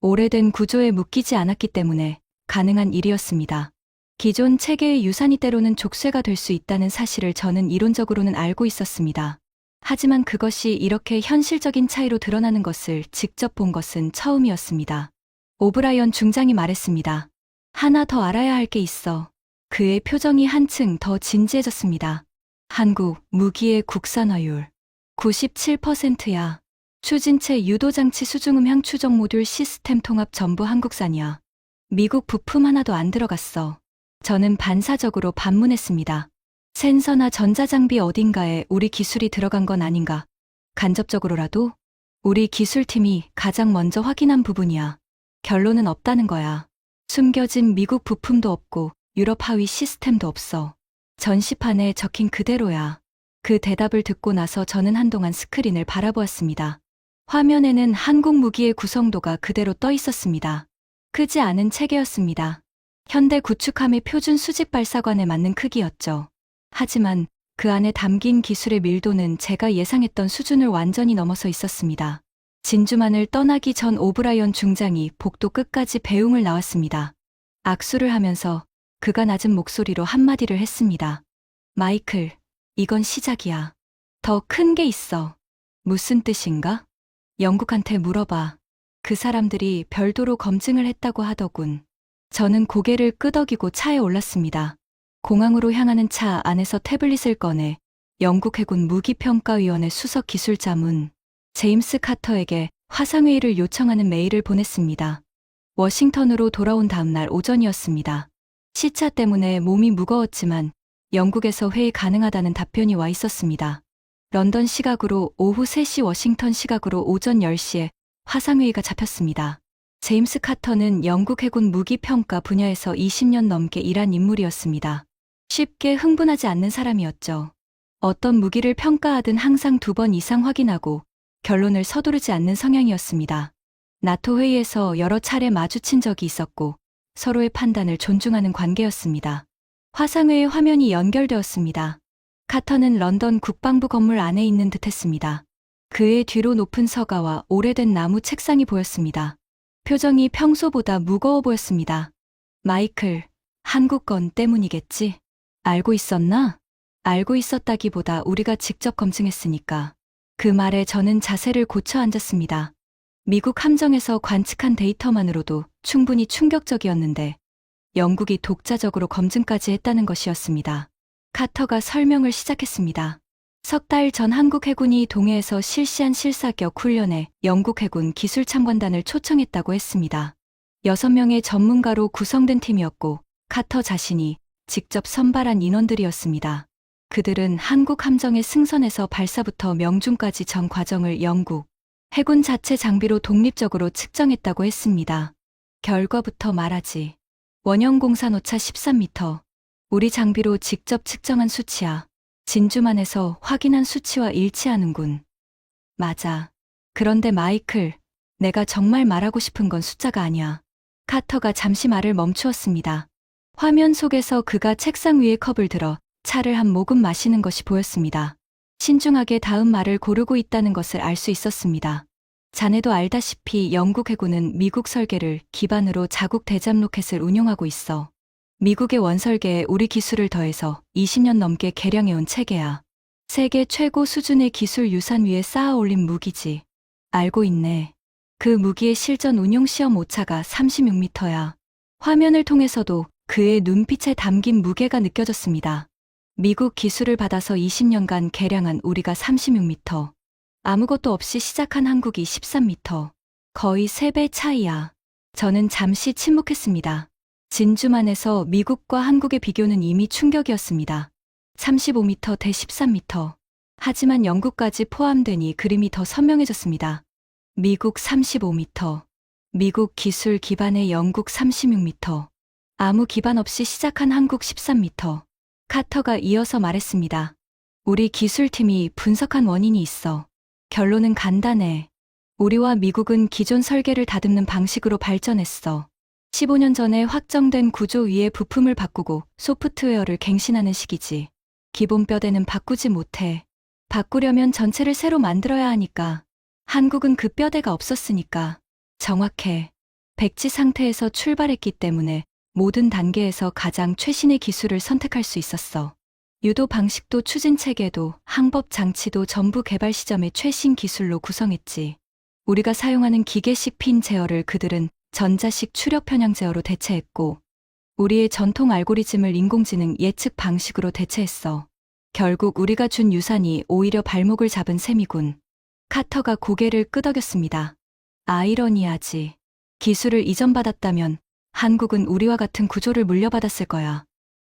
오래된 구조에 묶이지 않았기 때문에 가능한 일이었습니다. 기존 체계의 유산이 때로는 족쇄가 될 수 있다는 사실을 저는 이론적으로는 알고 있었습니다. 하지만 그것이 이렇게 현실적인 차이로 드러나는 것을 직접 본 것은 처음이었습니다. 오브라이언 중장이 말했습니다. 하나 더 알아야 할 게 있어. 그의 표정이 한층 더 진지해졌습니다. 한국 무기의 국산화율 97%야. 추진체 유도장치 수중음향 추적 모듈 시스템 통합 전부 한국산이야. 미국 부품 하나도 안 들어갔어. 저는 반사적으로 반문했습니다. 센서나 전자장비 어딘가에 우리 기술이 들어간 건 아닌가. 간접적으로라도 우리 기술팀이 가장 먼저 확인한 부분이야. 결론은 없다는 거야. 숨겨진 미국 부품도 없고 유럽 하위 시스템도 없어. 전시판에 적힌 그대로야. 그 대답을 듣고 나서 저는 한동안 스크린을 바라보았습니다. 화면에는 한국 무기의 구성도가 그대로 떠 있었습니다. 크지 않은 체계였습니다. 현대 구축함의 표준 수직 발사관에 맞는 크기였죠. 하지만 그 안에 담긴 기술의 밀도는 제가 예상했던 수준을 완전히 넘어서 있었습니다. 진주만을 떠나기 전 오브라이언 중장이 복도 끝까지 배웅을 나왔습니다. 악수를 하면서 그가 낮은 목소리로 한마디를 했습니다. 마이클, 이건 시작이야. 더 큰 게 있어. 무슨 뜻인가? 영국한테 물어봐. 그 사람들이 별도로 검증을 했다고 하더군. 저는 고개를 끄덕이고 차에 올랐습니다. 공항으로 향하는 차 안에서 태블릿을 꺼내 영국 해군 무기평가위원회 수석 기술자문 제임스 카터에게 화상회의를 요청하는 메일을 보냈습니다. 워싱턴으로 돌아온 다음날 오전이었습니다. 시차 때문에 몸이 무거웠지만 영국에서 회의 가능하다는 답변이 와 있었습니다. 런던 시각으로 오후 3시, 워싱턴 시각으로 오전 10시에 화상회의가 잡혔습니다. 제임스 카터는 영국 해군 무기평가 분야에서 20년 넘게 일한 인물이었습니다. 쉽게 흥분하지 않는 사람이었죠. 어떤 무기를 평가하든 항상 2번 이상 확인하고 결론을 서두르지 않는 성향이었습니다. 나토 회의에서 여러 차례 마주친 적이 있었고 서로의 판단을 존중하는 관계였습니다. 화상회의 화면이 연결되었습니다. 카터는 런던 국방부 건물 안에 있는 듯했습니다. 그의 뒤로 높은 서가와 오래된 나무 책상이 보였습니다. 표정이 평소보다 무거워 보였습니다. 마이클, 한국 건 때문이겠지? 알고 있었나? 알고 있었다기보다 우리가 직접 검증했으니까. 그 말에 저는 자세를 고쳐 앉았습니다. 미국 함정에서 관측한 데이터만으로도 충분히 충격적이었는데 영국이 독자적으로 검증까지 했다는 것이었습니다. 카터가 설명을 시작했습니다. 석 달 전 한국 해군이 동해에서 실시한 실사격 훈련에 영국 해군 기술참관단을 초청했다고 했습니다. 6명의 전문가로 구성된 팀이었고 카터 자신이 직접 선발한 인원들이었습니다. 그들은 한국 함정의 승선에서 발사부터 명중까지 전 과정을 영국 해군 자체 장비로 독립적으로 측정했다고 했습니다. 결과부터 말하지. 원형 공산 오차 13m. 우리 장비로 직접 측정한 수치야. 진주만에서 확인한 수치와 일치하는군. 맞아. 그런데 마이클, 내가 정말 말하고 싶은 건 숫자가 아니야. 카터가 잠시 말을 멈추었습니다. 화면 속에서 그가 책상 위에 컵을 들어 차를 한 모금 마시는 것이 보였습니다. 신중하게 다음 말을 고르고 있다는 것을 알 수 있었습니다. 자네도 알다시피 영국 해군은 미국 설계를 기반으로 자국 대잠 로켓을 운용하고 있어. 미국의 원설계에 우리 기술을 더해서 20년 넘게 개량해온 체계야. 세계 최고 수준의 기술 유산 위에 쌓아 올린 무기지. 알고 있네. 그 무기의 실전 운용 시험 오차가 36m야. 화면을 통해서도 그의 눈빛에 담긴 무게가 느껴졌습니다. 미국 기술을 받아서 20년간 개량한 우리가 36m. 아무것도 없이 시작한 한국이 13m. 거의 3배 차이야. 저는 잠시 침묵했습니다. 진주만에서 미국과 한국의 비교는 이미 충격이었습니다. 35m 대 13m. 하지만 영국까지 포함되니 그림이 더 선명해졌습니다. 미국 35m. 미국 기술 기반의 영국 36m. 아무 기반 없이 시작한 한국 13m. 카터가 이어서 말했습니다. 우리 기술팀이 분석한 원인이 있어. 결론은 간단해. 우리와 미국은 기존 설계를 다듬는 방식으로 발전했어. 15년 전에 확정된 구조 위에 부품을 바꾸고 소프트웨어를 갱신하는 시기지. 기본 뼈대는 바꾸지 못해. 바꾸려면 전체를 새로 만들어야 하니까. 한국은 그 뼈대가 없었으니까. 정확해. 백지 상태에서 출발했기 때문에 모든 단계에서 가장 최신의 기술을 선택할 수 있었어. 유도 방식도 추진 체계도 항법 장치도 전부 개발 시점의 최신 기술로 구성했지. 우리가 사용하는 기계식 핀 제어를 그들은 전자식 추력 편향 제어로 대체했고 우리의 전통 알고리즘을 인공지능 예측 방식으로 대체했어. 결국 우리가 준 유산이 오히려 발목을 잡은 셈이군. 카터가 고개를 끄덕였습니다. 아이러니하지. 기술을 이전받았다면 한국은 우리와 같은 구조를 물려받았을 거야.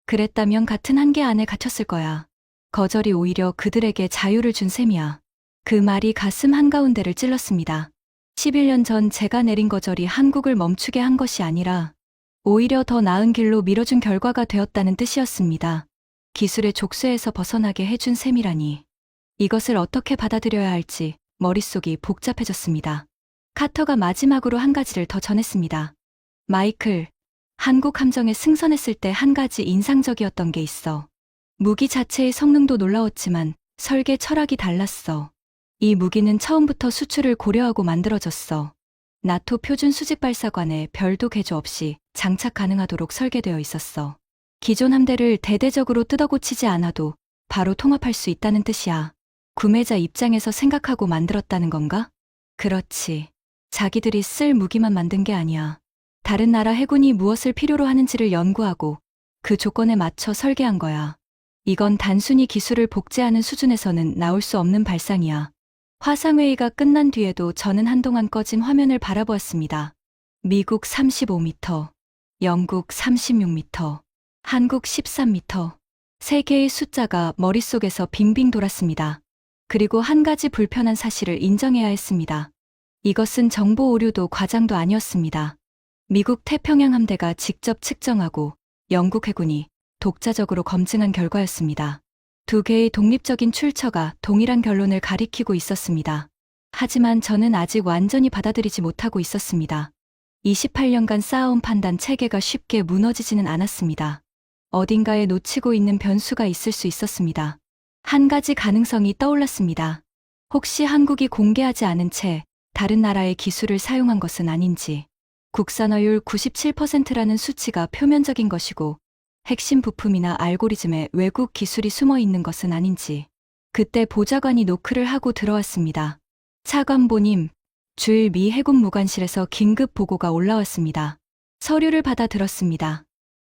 그랬다면 같은 한계 안에 갇혔을 거야. 거절이 오히려 그들에게 자유를 준 셈이야. 그 말이 가슴 한가운데를 찔렀습니다. 11년 전 제가 내린 거절이 한국을 멈추게 한 것이 아니라 오히려 더 나은 길로 밀어준 결과가 되었다는 뜻이었습니다. 기술의 족쇄에서 벗어나게 해준 셈이라니. 이것을 어떻게 받아들여야 할지 머릿속이 복잡해졌습니다. 카터가 마지막으로 한 가지를 더 전했습니다. 마이클, 한국 함정에 승선했을 때 한 가지 인상적이었던 게 있어. 무기 자체의 성능도 놀라웠지만 설계 철학이 달랐어. 이 무기는 처음부터 수출을 고려하고 만들어졌어. 나토 표준 수직 발사관에 별도 개조 없이 장착 가능하도록 설계되어 있었어. 기존 함대를 대대적으로 뜯어고치지 않아도 바로 통합할 수 있다는 뜻이야. 구매자 입장에서 생각하고 만들었다는 건가? 그렇지. 자기들이 쓸 무기만 만든 게 아니야. 다른 나라 해군이 무엇을 필요로 하는지를 연구하고 그 조건에 맞춰 설계한 거야. 이건 단순히 기술을 복제하는 수준에서는 나올 수 없는 발상이야. 화상회의가 끝난 뒤에도 저는 한동안 꺼진 화면을 바라보았습니다. 미국 35m, 영국 36m, 한국 13m. 세 개의 숫자가 머릿속에서 빙빙 돌았습니다. 그리고 한 가지 불편한 사실을 인정해야 했습니다. 이것은 정보 오류도 과장도 아니었습니다. 미국 태평양 함대가 직접 측정하고 영국 해군이 독자적으로 검증한 결과였습니다. 두 개의 독립적인 출처가 동일한 결론을 가리키고 있었습니다. 하지만 저는 아직 완전히 받아들이지 못하고 있었습니다. 28년간 쌓아온 판단 체계가 쉽게 무너지지는 않았습니다. 어딘가에 놓치고 있는 변수가 있을 수 있었습니다. 한 가지 가능성이 떠올랐습니다. 혹시 한국이 공개하지 않은 채 다른 나라의 기술을 사용한 것은 아닌지. 국산화율 97%라는 수치가 표면적인 것이고 핵심 부품이나 알고리즘에 외국 기술이 숨어 있는 것은 아닌지. 그때 보좌관이 노크를 하고 들어왔습니다. 차관보님, 주일 미 해군 무관실에서 긴급 보고가 올라왔습니다. 서류를 받아 들었습니다.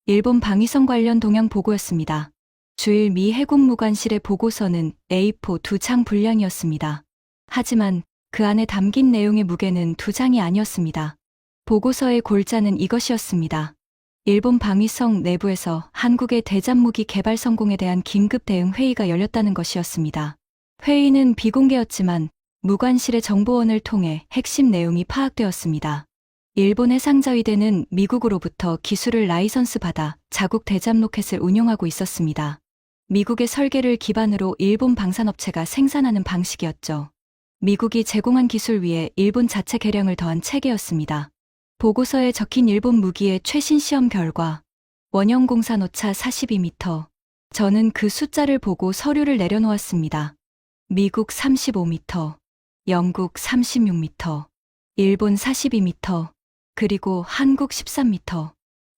일본 방위성 관련 동향 보고였습니다. 주일 미 해군 무관실의 보고서는 A4 2장 분량이었습니다. 하지만 그 안에 담긴 내용의 무게는 2장이 아니었습니다. 보고서의 골자는 이것이었습니다. 일본 방위성 내부에서 한국의 대잠무기 개발 성공에 대한 긴급 대응 회의가 열렸다는 것이었습니다. 회의는 비공개였지만 무관실의 정보원을 통해 핵심 내용이 파악되었습니다. 일본 해상자위대는 미국으로부터 기술을 라이선스 받아 자국 대잠 로켓을 운용하고 있었습니다. 미국의 설계를 기반으로 일본 방산업체가 생산하는 방식이었죠. 미국이 제공한 기술 위에 일본 자체 개량을 더한 체계였습니다. 보고서에 적힌 일본 무기의 최신 시험 결과, 원형 공산 오차 42m. 저는 그 숫자를 보고 서류를 내려놓았습니다. 미국 35m, 영국 36m, 일본 42m, 그리고 한국 13m.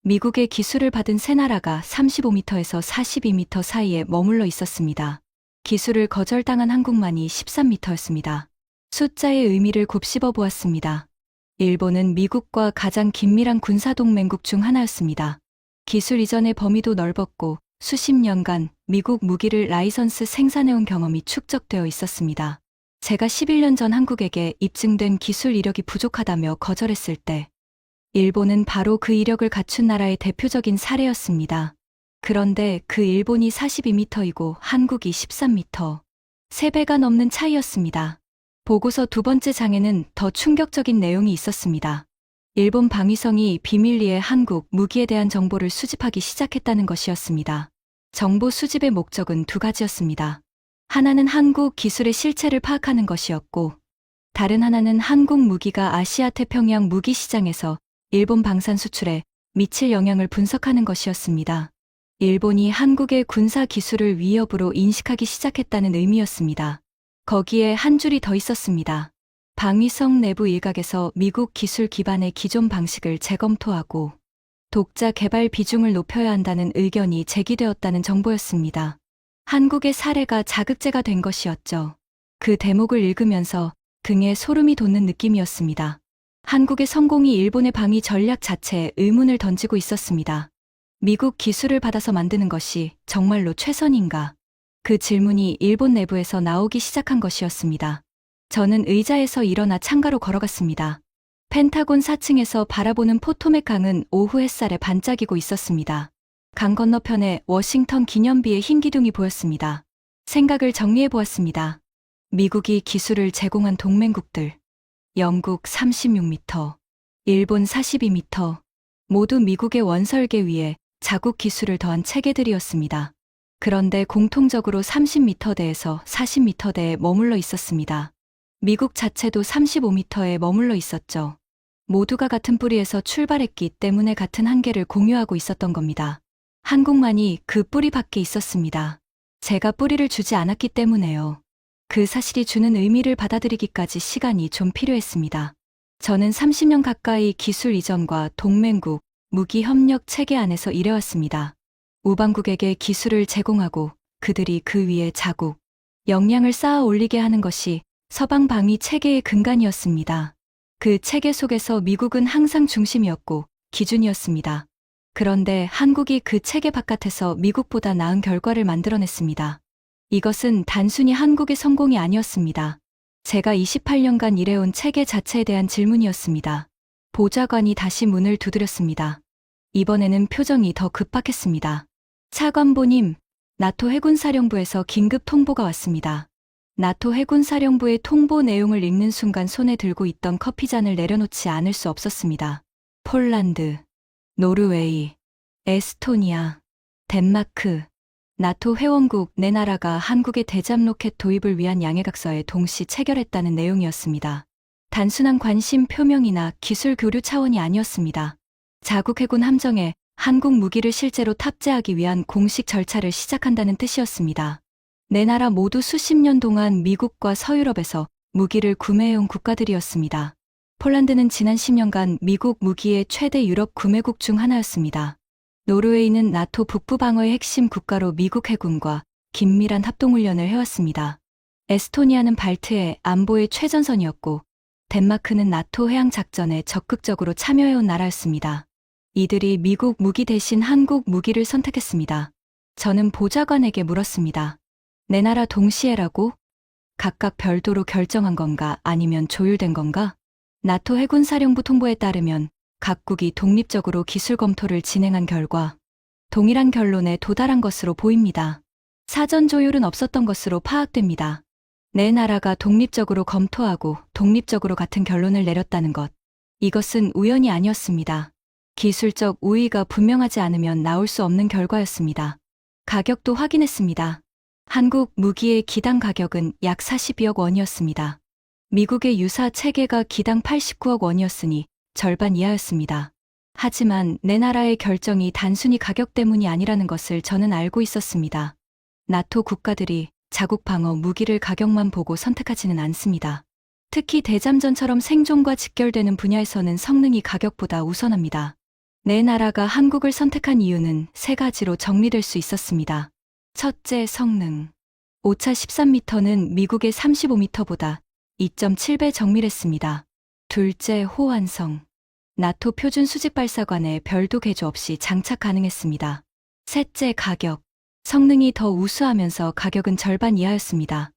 미국의 기술을 받은 세 나라가 35m에서 42m 사이에 머물러 있었습니다. 기술을 거절당한 한국만이 13m였습니다. 숫자의 의미를 곱씹어 보았습니다. 일본은 미국과 가장 긴밀한 군사동맹국 중 하나였습니다. 기술 이전의 범위도 넓었고 수십 년간 미국 무기를 라이선스 생산해온 경험이 축적되어 있었습니다. 제가 11년 전 한국에게 입증된 기술 이력이 부족하다며 거절했을 때 일본은 바로 그 이력을 갖춘 나라의 대표적인 사례였습니다. 그런데 그 일본이 42m이고 한국이 13m. 3배가 넘는 차이였습니다. 보고서 두 번째 장에는 더 충격적인 내용이 있었습니다. 일본 방위성이 비밀리에 한국 무기에 대한 정보를 수집하기 시작했다는 것이었습니다. 정보 수집의 목적은 두 가지였습니다. 하나는 한국 기술의 실체를 파악하는 것이었고, 다른 하나는 한국 무기가 아시아 태평양 무기 시장에서 일본 방산 수출에 미칠 영향을 분석하는 것이었습니다. 일본이 한국의 군사 기술을 위협으로 인식하기 시작했다는 의미였습니다. 거기에 한 줄이 더 있었습니다. 방위성 내부 일각에서 미국 기술 기반의 기존 방식을 재검토하고 독자 개발 비중을 높여야 한다는 의견이 제기되었다는 정보였습니다. 한국의 사례가 자극제가 된 것이었죠. 그 대목을 읽으면서 등에 소름이 돋는 느낌이었습니다. 한국의 성공이 일본의 방위 전략 자체에 의문을 던지고 있었습니다. 미국 기술을 받아서 만드는 것이 정말로 최선인가? 그 질문이 일본 내부에서 나오기 시작한 것이었습니다. 저는 의자에서 일어나 창가로 걸어갔습니다. 펜타곤 4층에서 바라보는 포토맥 강은 오후 햇살에 반짝이고 있었습니다. 강 건너편에 워싱턴 기념비의 흰 기둥이 보였습니다. 생각을 정리해 보았습니다. 미국이 기술을 제공한 동맹국들. 영국 36m, 일본 42m, 모두 미국의 원설계 위에 자국 기술을 더한 체계들이었습니다. 그런데 공통적으로 30m대에서 40m대에 머물러 있었습니다. 미국 자체도 35m에 머물러 있었죠. 모두가 같은 뿌리에서 출발했기 때문에 같은 한계를 공유하고 있었던 겁니다. 한국만이 그 뿌리 밖에 있었습니다. 제가 뿌리를 주지 않았기 때문에요. 그 사실이 주는 의미를 받아들이기까지 시간이 좀 필요했습니다. 저는 30년 가까이 기술 이전과 동맹국, 무기 협력 체계 안에서 일해왔습니다. 우방국에게 기술을 제공하고 그들이 그 위에 자국, 역량을 쌓아 올리게 하는 것이 서방 방위 체계의 근간이었습니다. 그 체계 속에서 미국은 항상 중심이었고 기준이었습니다. 그런데 한국이 그 체계 바깥에서 미국보다 나은 결과를 만들어냈습니다. 이것은 단순히 한국의 성공이 아니었습니다. 제가 28년간 일해온 체계 자체에 대한 질문이었습니다. 보좌관이 다시 문을 두드렸습니다. 이번에는 표정이 더 급박했습니다. 차관보님, 나토 해군사령부에서 긴급 통보가 왔습니다. 나토 해군사령부의 통보 내용을 읽는 순간 손에 들고 있던 커피잔을 내려놓지 않을 수 없었습니다. 폴란드, 노르웨이, 에스토니아, 덴마크, 나토 회원국 4나라가 한국의 대잠 로켓 도입을 위한 양해각서에 동시 체결했다는 내용이었습니다. 단순한 관심 표명이나 기술 교류 차원이 아니었습니다. 자국 해군 함정에 한국 무기를 실제로 탑재하기 위한 공식 절차를 시작한다는 뜻이었습니다. 4나라 모두 수십 년 동안 미국과 서유럽에서 무기를 구매해온 국가들이었습니다. 폴란드는 지난 10년간 미국 무기의 최대 유럽 구매국 중 하나였습니다. 노르웨이는 나토 북부 방어의 핵심 국가로 미국 해군과 긴밀한 합동훈련을 해왔습니다. 에스토니아는 발트해 안보의 최전선이었고 덴마크는 나토 해양작전에 적극적으로 참여해온 나라였습니다. 이들이 미국 무기 대신 한국 무기를 선택했습니다. 저는 보좌관에게 물었습니다. 4나라 동시에라고? 각각 별도로 결정한 건가 아니면 조율된 건가? 나토 해군사령부 통보에 따르면 각국이 독립적으로 기술 검토를 진행한 결과 동일한 결론에 도달한 것으로 보입니다. 사전 조율은 없었던 것으로 파악됩니다. 4나라가 독립적으로 검토하고 독립적으로 같은 결론을 내렸다는 것. 이것은 우연이 아니었습니다. 기술적 우위가 분명하지 않으면 나올 수 없는 결과였습니다. 가격도 확인했습니다. 한국 무기의 기당 가격은 약 42억 원이었습니다. 미국의 유사 체계가 기당 89억 원이었으니 절반 이하였습니다. 하지만 4나라의 결정이 단순히 가격 때문이 아니라는 것을 저는 알고 있었습니다. 나토 국가들이 자국 방어 무기를 가격만 보고 선택하지는 않습니다. 특히 대잠전처럼 생존과 직결되는 분야에서는 성능이 가격보다 우선합니다. 4나라가 한국을 선택한 이유는 3가지로 정리될 수 있었습니다. 첫째, 성능. 오차 13m는 미국의 35m보다 2.7배 정밀했습니다. 둘째, 호환성. 나토 표준 수직 발사관에 별도 개조 없이 장착 가능했습니다. 셋째, 가격. 성능이 더 우수하면서 가격은 절반 이하였습니다.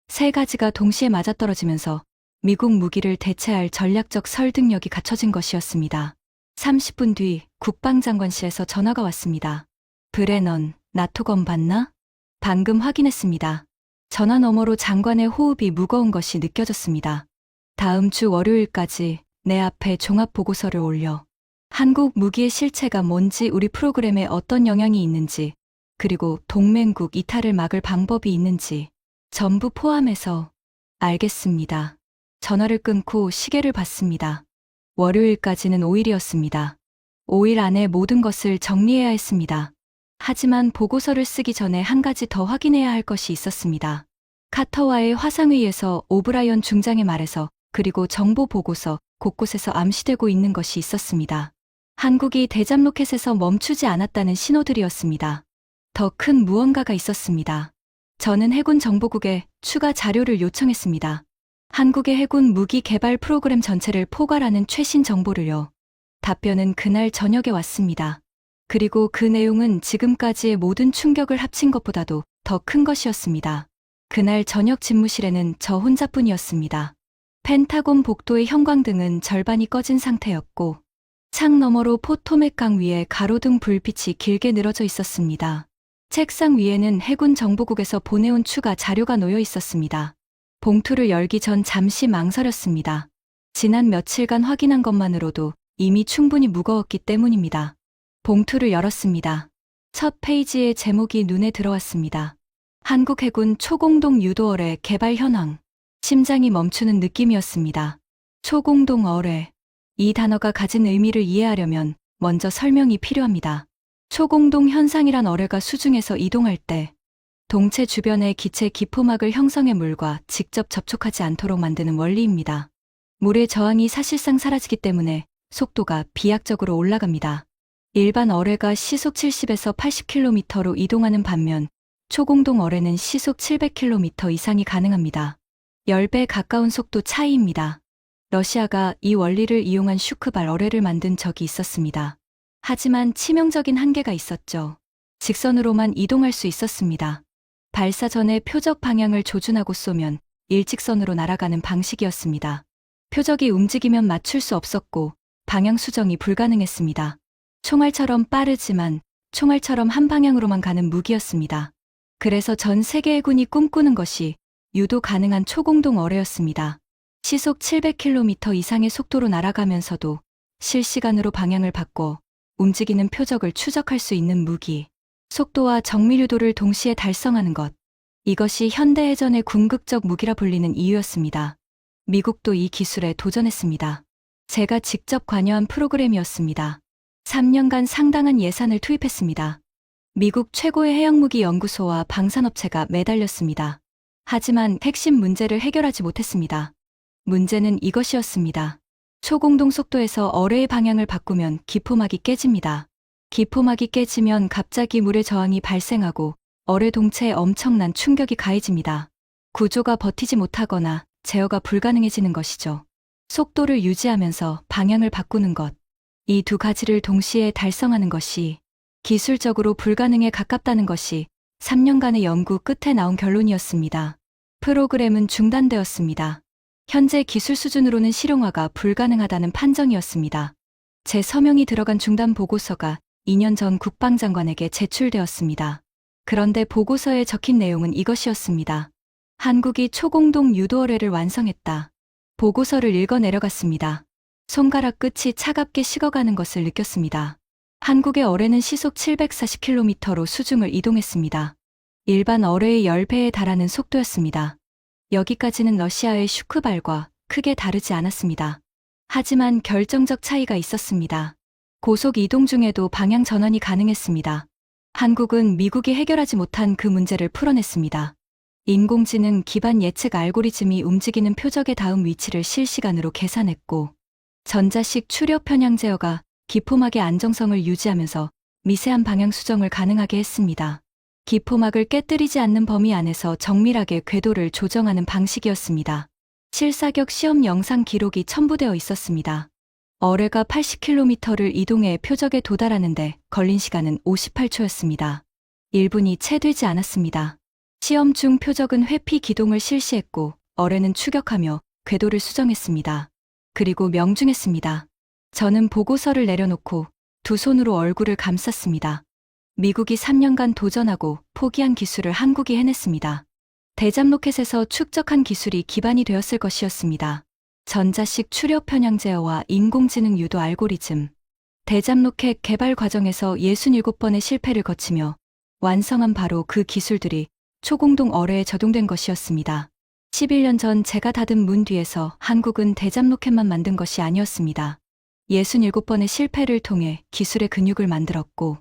3가지가 동시에 맞아떨어지면서 미국 무기를 대체할 전략적 설득력이 갖춰진 것이었습니다. 30분 뒤 국방장관실에서 전화가 왔습니다. 브레넌, 나토검 봤나? 방금 확인했습니다. 전화 너머로 장관의 호흡이 무거운 것이 느껴졌습니다. 다음 주 월요일까지 내 앞에 종합보고서를 올려. 한국 무기의 실체가 뭔지, 우리 프로그램에 어떤 영향이 있는지, 그리고 동맹국 이탈을 막을 방법이 있는지 전부 포함해서. 알겠습니다. 전화를 끊고 시계를 봤습니다. 월요일까지는 5일이었습니다. 5일 안에 모든 것을 정리해야 했습니다. 하지만 보고서를 쓰기 전에 한 가지 더 확인해야 할 것이 있었습니다. 카터와의 화상회의에서 오브라이언 중장의 말에서, 그리고 정보 보고서 곳곳에서 암시되고 있는 것이 있었습니다. 한국이 대잠 로켓에서 멈추지 않았다는 신호들이었습니다. 더 큰 무언가가 있었습니다. 저는 해군 정보국에 추가 자료를 요청했습니다. 한국의 해군 무기 개발 프로그램 전체를 포괄하는 최신 정보를요. 답변은 그날 저녁에 왔습니다. 그리고 그 내용은 지금까지의 모든 충격을 합친 것보다도 더 큰 것이었습니다. 그날 저녁 집무실에는 저 혼자뿐이었습니다. 펜타곤 복도의 형광등은 절반이 꺼진 상태였고 창 너머로 포토맥 강 위에 가로등 불빛이 길게 늘어져 있었습니다. 책상 위에는 해군 정보국에서 보내온 추가 자료가 놓여 있었습니다. 봉투를 열기 전 잠시 망설였습니다. 지난 며칠간 확인한 것만으로도 이미 충분히 무거웠기 때문입니다. 봉투를 열었습니다. 첫 페이지의 제목이 눈에 들어왔습니다. 한국해군 초공동 유도어뢰 개발 현황. 심장이 멈추는 느낌이었습니다. 초공동 어뢰. 이 단어가 가진 의미를 이해하려면 먼저 설명이 필요합니다. 초공동 현상이란 어뢰가 수중에서 이동할 때 동체 주변의 기체 기포막을 형성해 물과 직접 접촉하지 않도록 만드는 원리입니다. 물의 저항이 사실상 사라지기 때문에 속도가 비약적으로 올라갑니다. 일반 어뢰가 시속 70에서 80km로 이동하는 반면 초공동 어뢰는 시속 700km 이상이 가능합니다. 10배 가까운 속도 차이입니다. 러시아가 이 원리를 이용한 슈크발 어뢰를 만든 적이 있었습니다. 하지만 치명적인 한계가 있었죠. 직선으로만 이동할 수 있었습니다. 발사 전에 표적 방향을 조준하고 쏘면 일직선으로 날아가는 방식이었습니다. 표적이 움직이면 맞출 수 없었고 방향 수정이 불가능했습니다. 총알처럼 빠르지만 총알처럼 한 방향으로만 가는 무기였습니다. 그래서 전 세계 해군이 꿈꾸는 것이 유도 가능한 초공동 어뢰였습니다. 시속 700km 이상의 속도로 날아가면서도 실시간으로 방향을 바꿔 움직이는 표적을 추적할 수 있는 무기. 속도와 정밀 유도를 동시에 달성하는 것. 이것이 현대해전의 궁극적 무기라 불리는 이유였습니다. 미국도 이 기술에 도전했습니다. 제가 직접 관여한 프로그램이었습니다. 3년간 상당한 예산을 투입했습니다. 미국 최고의 해역무기 연구소와 방산업체가 매달렸습니다. 하지만 핵심 문제를 해결하지 못했습니다. 문제는 이것이었습니다. 초공동 속도에서 어뢰의 방향을 바꾸면 기포막이 깨집니다. 기포막이 깨지면 갑자기 물의 저항이 발생하고 어뢰 동체에 엄청난 충격이 가해집니다. 구조가 버티지 못하거나 제어가 불가능해지는 것이죠. 속도를 유지하면서 방향을 바꾸는 것. 이 두 가지를 동시에 달성하는 것이 기술적으로 불가능에 가깝다는 것이 3년간의 연구 끝에 나온 결론이었습니다. 프로그램은 중단되었습니다. 현재 기술 수준으로는 실용화가 불가능하다는 판정이었습니다. 제 서명이 들어간 중단 보고서가 2년 전 국방장관에게 제출되었습니다. 그런데 보고서에 적힌 내용은 이것이었습니다. 한국이 초공동 유도어뢰를 완성했다. 보고서를 읽어 내려갔습니다. 손가락 끝이 차갑게 식어가는 것을 느꼈습니다. 한국의 어뢰는 시속 740km로 수중을 이동했습니다. 일반 어뢰의 10배에 달하는 속도였습니다. 여기까지는 러시아의 슈크발과 크게 다르지 않았습니다. 하지만 결정적 차이가 있었습니다. 고속 이동 중에도 방향 전환이 가능했습니다. 한국은 미국이 해결하지 못한 그 문제를 풀어냈습니다. 인공지능 기반 예측 알고리즘이 움직이는 표적의 다음 위치를 실시간으로 계산했고 전자식 추력 편향 제어가 기포막의 안정성을 유지하면서 미세한 방향 수정을 가능하게 했습니다. 기포막을 깨뜨리지 않는 범위 안에서 정밀하게 궤도를 조정하는 방식이었습니다. 실사격 시험 영상 기록이 첨부되어 있었습니다. 어뢰가 80km를 이동해 표적에 도달하는데 걸린 시간은 58초였습니다. 1분이 채 되지 않았습니다. 시험 중 표적은 회피 기동을 실시했고 어뢰는 추격하며 궤도를 수정했습니다. 그리고 명중했습니다. 저는 보고서를 내려놓고 두 손으로 얼굴을 감쌌습니다. 미국이 3년간 도전하고 포기한 기술을 한국이 해냈습니다. 대잠 로켓에서 축적한 기술이 기반이 되었을 것이었습니다. 전자식 추력 편향 제어와 인공지능 유도 알고리즘. 대잠 로켓 개발 과정에서 67번의 실패를 거치며 완성한 바로 그 기술들이 초공동 어뢰에 적용된 것이었습니다. 11년 전 제가 닫은 문 뒤에서 한국은 대잠 로켓만 만든 것이 아니었습니다. 67번의 실패를 통해 기술의 근육을 만들었고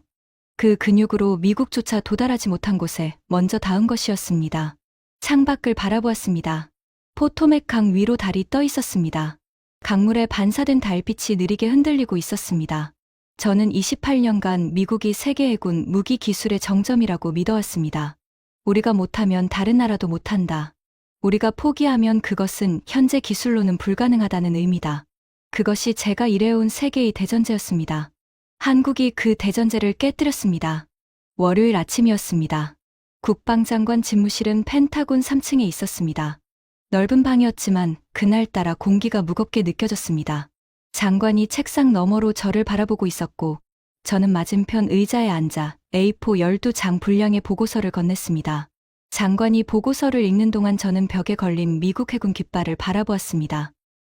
그 근육으로 미국조차 도달하지 못한 곳에 먼저 닿은 것이었습니다. 창밖을 바라보았습니다. 포토맥 강 위로 달이 떠 있었습니다. 강물에 반사된 달빛이 느리게 흔들리고 있었습니다. 저는 28년간 미국이 세계 해군 무기 기술의 정점이라고 믿어왔습니다. 우리가 못하면 다른 나라도 못한다. 우리가 포기하면 그것은 현재 기술로는 불가능하다는 의미다. 그것이 제가 일해온 세계의 대전제였습니다. 한국이 그 대전제를 깨뜨렸습니다. 월요일 아침이었습니다. 국방장관 집무실은 펜타곤 3층에 있었습니다. 넓은 방이었지만 그날따라 공기가 무겁게 느껴졌습니다. 장관이 책상 너머로 저를 바라보고 있었고 저는 맞은편 의자에 앉아 A4 12장 분량의 보고서를 건넸습니다. 장관이 보고서를 읽는 동안 저는 벽에 걸린 미국 해군 깃발을 바라보았습니다.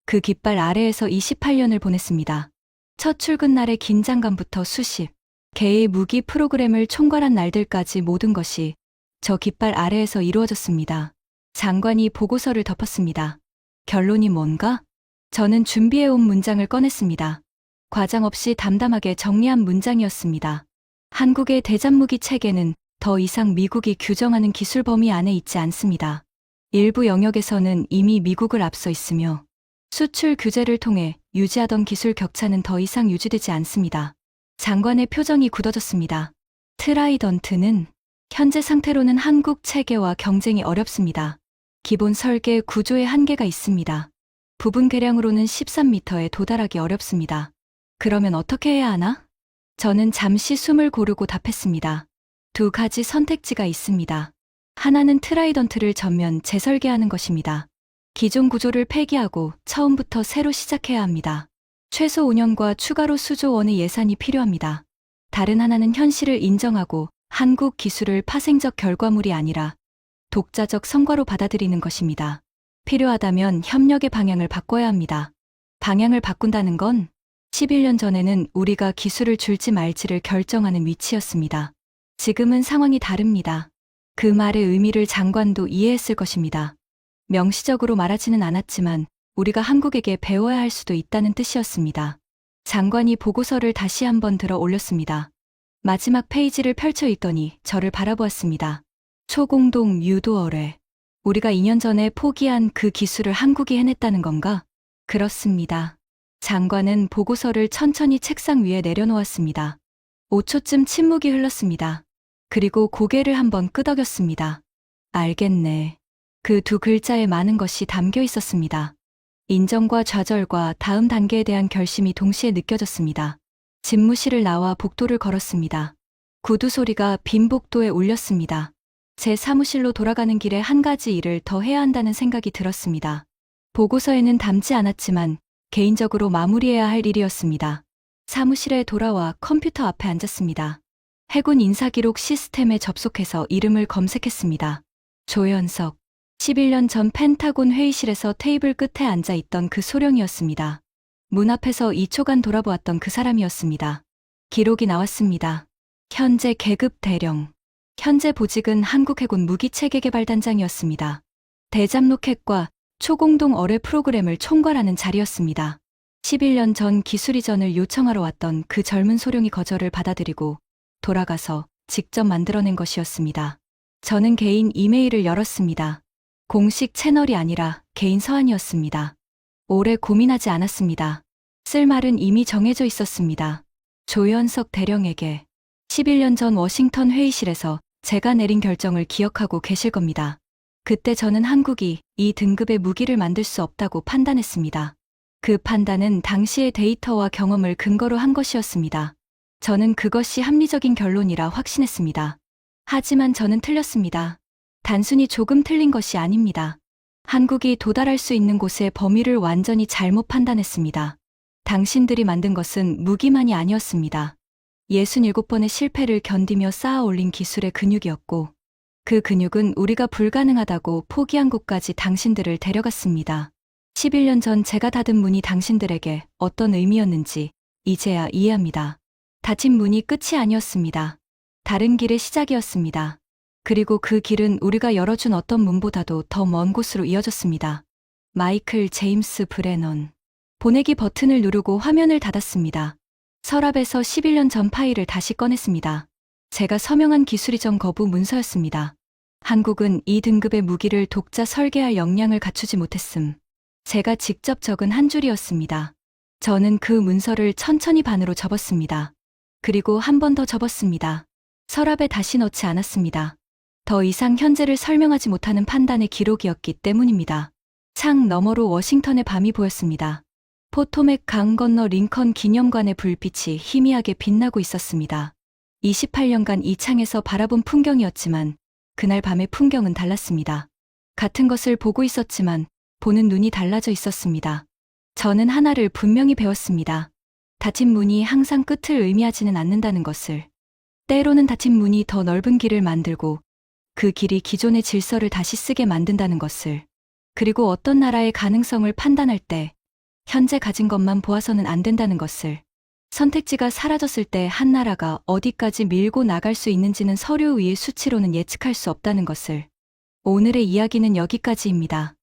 그 깃발 아래에서 28년을 보냈습니다. 첫 출근 날의 긴장감부터 수십 개의 무기 프로그램을 총괄한 날들까지 모든 것이 저 깃발 아래에서 이루어졌습니다. 장관이 보고서를 덮었습니다. 결론이 뭔가? 저는 준비해온 문장을 꺼냈습니다. 과장 없이 담담하게 정리한 문장이었습니다. 한국의 대잠무기 체계는 더 이상 미국이 규정하는 기술 범위 안에 있지 않습니다. 일부 영역에서는 이미 미국을 앞서 있으며 수출 규제를 통해 유지하던 기술 격차는 더 이상 유지되지 않습니다. 장관의 표정이 굳어졌습니다. 트라이던트는 현재 상태로는 한국 체계와 경쟁이 어렵습니다. 기본 설계 구조에 한계가 있습니다. 부분 계량으로는 13m에 도달하기 어렵습니다. 그러면 어떻게 해야 하나? 저는 잠시 숨을 고르고 답했습니다. 두 가지 선택지가 있습니다. 하나는 트라이던트를 전면 재설계하는 것입니다. 기존 구조를 폐기하고 처음부터 새로 시작해야 합니다. 최소 5년과 추가로 수조 원의 예산이 필요합니다. 다른 하나는 현실을 인정하고 한국 기술을 파생적 결과물이 아니라 독자적 성과로 받아들이는 것입니다. 필요하다면 협력의 방향을 바꿔야 합니다. 방향을 바꾼다는 건 11년 전에는 우리가 기술을 줄지 말지를 결정하는 위치였습니다. 지금은 상황이 다릅니다. 그 말의 의미를 장관도 이해했을 것입니다. 명시적으로 말하지는 않았지만 우리가 한국에게 배워야 할 수도 있다는 뜻이었습니다. 장관이 보고서를 다시 한번 들어 올렸습니다. 마지막 페이지를 펼쳐 읽더니 저를 바라보았습니다. 초공동 유도어뢰. 우리가 2년 전에 포기한 그 기술을 한국이 해냈다는 건가? 그렇습니다. 장관은 보고서를 천천히 책상 위에 내려놓았습니다. 5초쯤 침묵이 흘렀습니다. 그리고 고개를 한번 끄덕였습니다. 알겠네. 그 두 글자에 많은 것이 담겨 있었습니다. 인정과 좌절과 다음 단계에 대한 결심이 동시에 느껴졌습니다. 집무실을 나와 복도를 걸었습니다. 구두 소리가 빈 복도에 울렸습니다. 제 사무실로 돌아가는 길에 한 가지 일을 더 해야 한다는 생각이 들었습니다. 보고서에는 담지 않았지만 개인적으로 마무리해야 할 일이었습니다. 사무실에 돌아와 컴퓨터 앞에 앉았습니다. 해군 인사기록 시스템에 접속해서 이름을 검색했습니다. 조현석. 11년 전 펜타곤 회의실에서 테이블 끝에 앉아 있던 그 소령이었습니다. 문 앞에서 2초간 돌아보았던 그 사람이었습니다. 기록이 나왔습니다. 현재 계급 대령. 현재 보직은 한국해군 무기체계개발단장이었습니다. 대잠 로켓과 초공동 어뢰 프로그램을 총괄하는 자리였습니다. 11년 전 기술 이전을 요청하러 왔던 그 젊은 소령이 거절을 받아들이고 돌아가서 직접 만들어낸 것이었습니다. 저는 개인 이메일을 열었습니다. 공식 채널이 아니라 개인 서한이었습니다. 오래 고민하지 않았습니다. 쓸 말은 이미 정해져 있었습니다. 조현석 대령에게 11년 전 워싱턴 회의실에서 제가 내린 결정을 기억하고 계실 겁니다. 그때 저는 한국이 이 등급의 무기를 만들 수 없다고 판단했습니다. 그 판단은 당시의 데이터와 경험을 근거로 한 것이었습니다. 저는 그것이 합리적인 결론이라 확신했습니다. 하지만 저는 틀렸습니다. 단순히 조금 틀린 것이 아닙니다. 한국이 도달할 수 있는 곳의 범위를 완전히 잘못 판단했습니다. 당신들이 만든 것은 무기만이 아니었습니다. 67번의 실패를 견디며 쌓아 올린 기술의 근육이었고 그 근육은 우리가 불가능하다고 포기한 곳까지 당신들을 데려갔습니다. 11년 전 제가 닫은 문이 당신들에게 어떤 의미였는지 이제야 이해합니다. 닫힌 문이 끝이 아니었습니다. 다른 길의 시작이었습니다. 그리고 그 길은 우리가 열어준 어떤 문보다도 더 먼 곳으로 이어졌습니다. 마이클 제임스 브레넌. 보내기 버튼을 누르고 화면을 닫았습니다. 서랍에서 11년 전 파일을 다시 꺼냈습니다. 제가 서명한 기술 이전 거부 문서였습니다. 한국은 이 등급의 무기를 독자 설계할 역량을 갖추지 못했음. 제가 직접 적은 한 줄이었습니다. 저는 그 문서를 천천히 반으로 접었습니다. 그리고 한 번 더 접었습니다. 서랍에 다시 넣지 않았습니다. 더 이상 현재를 설명하지 못하는 판단의 기록이었기 때문입니다. 창 너머로 워싱턴의 밤이 보였습니다. 포토맥 강 건너 링컨 기념관의 불빛이 희미하게 빛나고 있었습니다. 28년간 이 창에서 바라본 풍경이었지만 그날 밤의 풍경은 달랐습니다. 같은 것을 보고 있었지만 보는 눈이 달라져 있었습니다. 저는 하나를 분명히 배웠습니다. 닫힌 문이 항상 끝을 의미하지는 않는다는 것을. 때로는 닫힌 문이 더 넓은 길을 만들고 그 길이 기존의 질서를 다시 쓰게 만든다는 것을. 그리고 어떤 나라의 가능성을 판단할 때 현재 가진 것만 보아서는 안 된다는 것을. 선택지가 사라졌을 때 한 나라가 어디까지 밀고 나갈 수 있는지는 서류 위의 수치로는 예측할 수 없다는 것을. 오늘의 이야기는 여기까지입니다.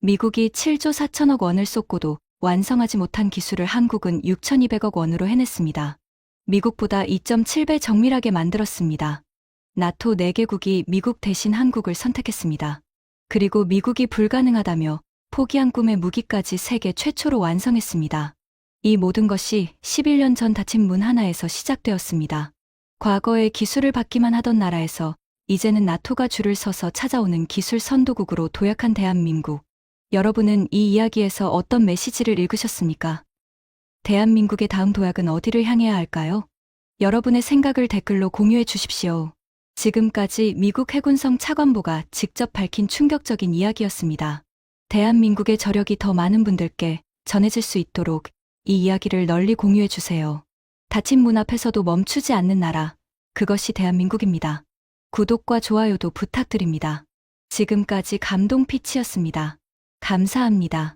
미국이 7조 4천억 원을 쏟고도 완성하지 못한 기술을 한국은 6,200억 원으로 해냈습니다. 미국보다 2.7배 정밀하게 만들었습니다. 나토 4개국이 미국 대신 한국을 선택했습니다. 그리고 미국이 불가능하다며 포기한 꿈의 무기까지 세계 최초로 완성했습니다. 이 모든 것이 11년 전 닫힌 문 하나에서 시작되었습니다. 과거에 기술을 받기만 하던 나라에서 이제는 나토가 줄을 서서 찾아오는 기술 선도국으로 도약한 대한민국. 여러분은 이 이야기에서 어떤 메시지를 읽으셨습니까? 대한민국의 다음 도약은 어디를 향해야 할까요? 여러분의 생각을 댓글로 공유해 주십시오. 지금까지 미국 해군성 차관보가 직접 밝힌 충격적인 이야기였습니다. 대한민국의 저력이 더 많은 분들께 전해질 수 있도록 이 이야기를 널리 공유해 주세요. 닫힌 문 앞에서도 멈추지 않는 나라, 그것이 대한민국입니다. 구독과 좋아요도 부탁드립니다. 지금까지 감동 피치였습니다. 감사합니다.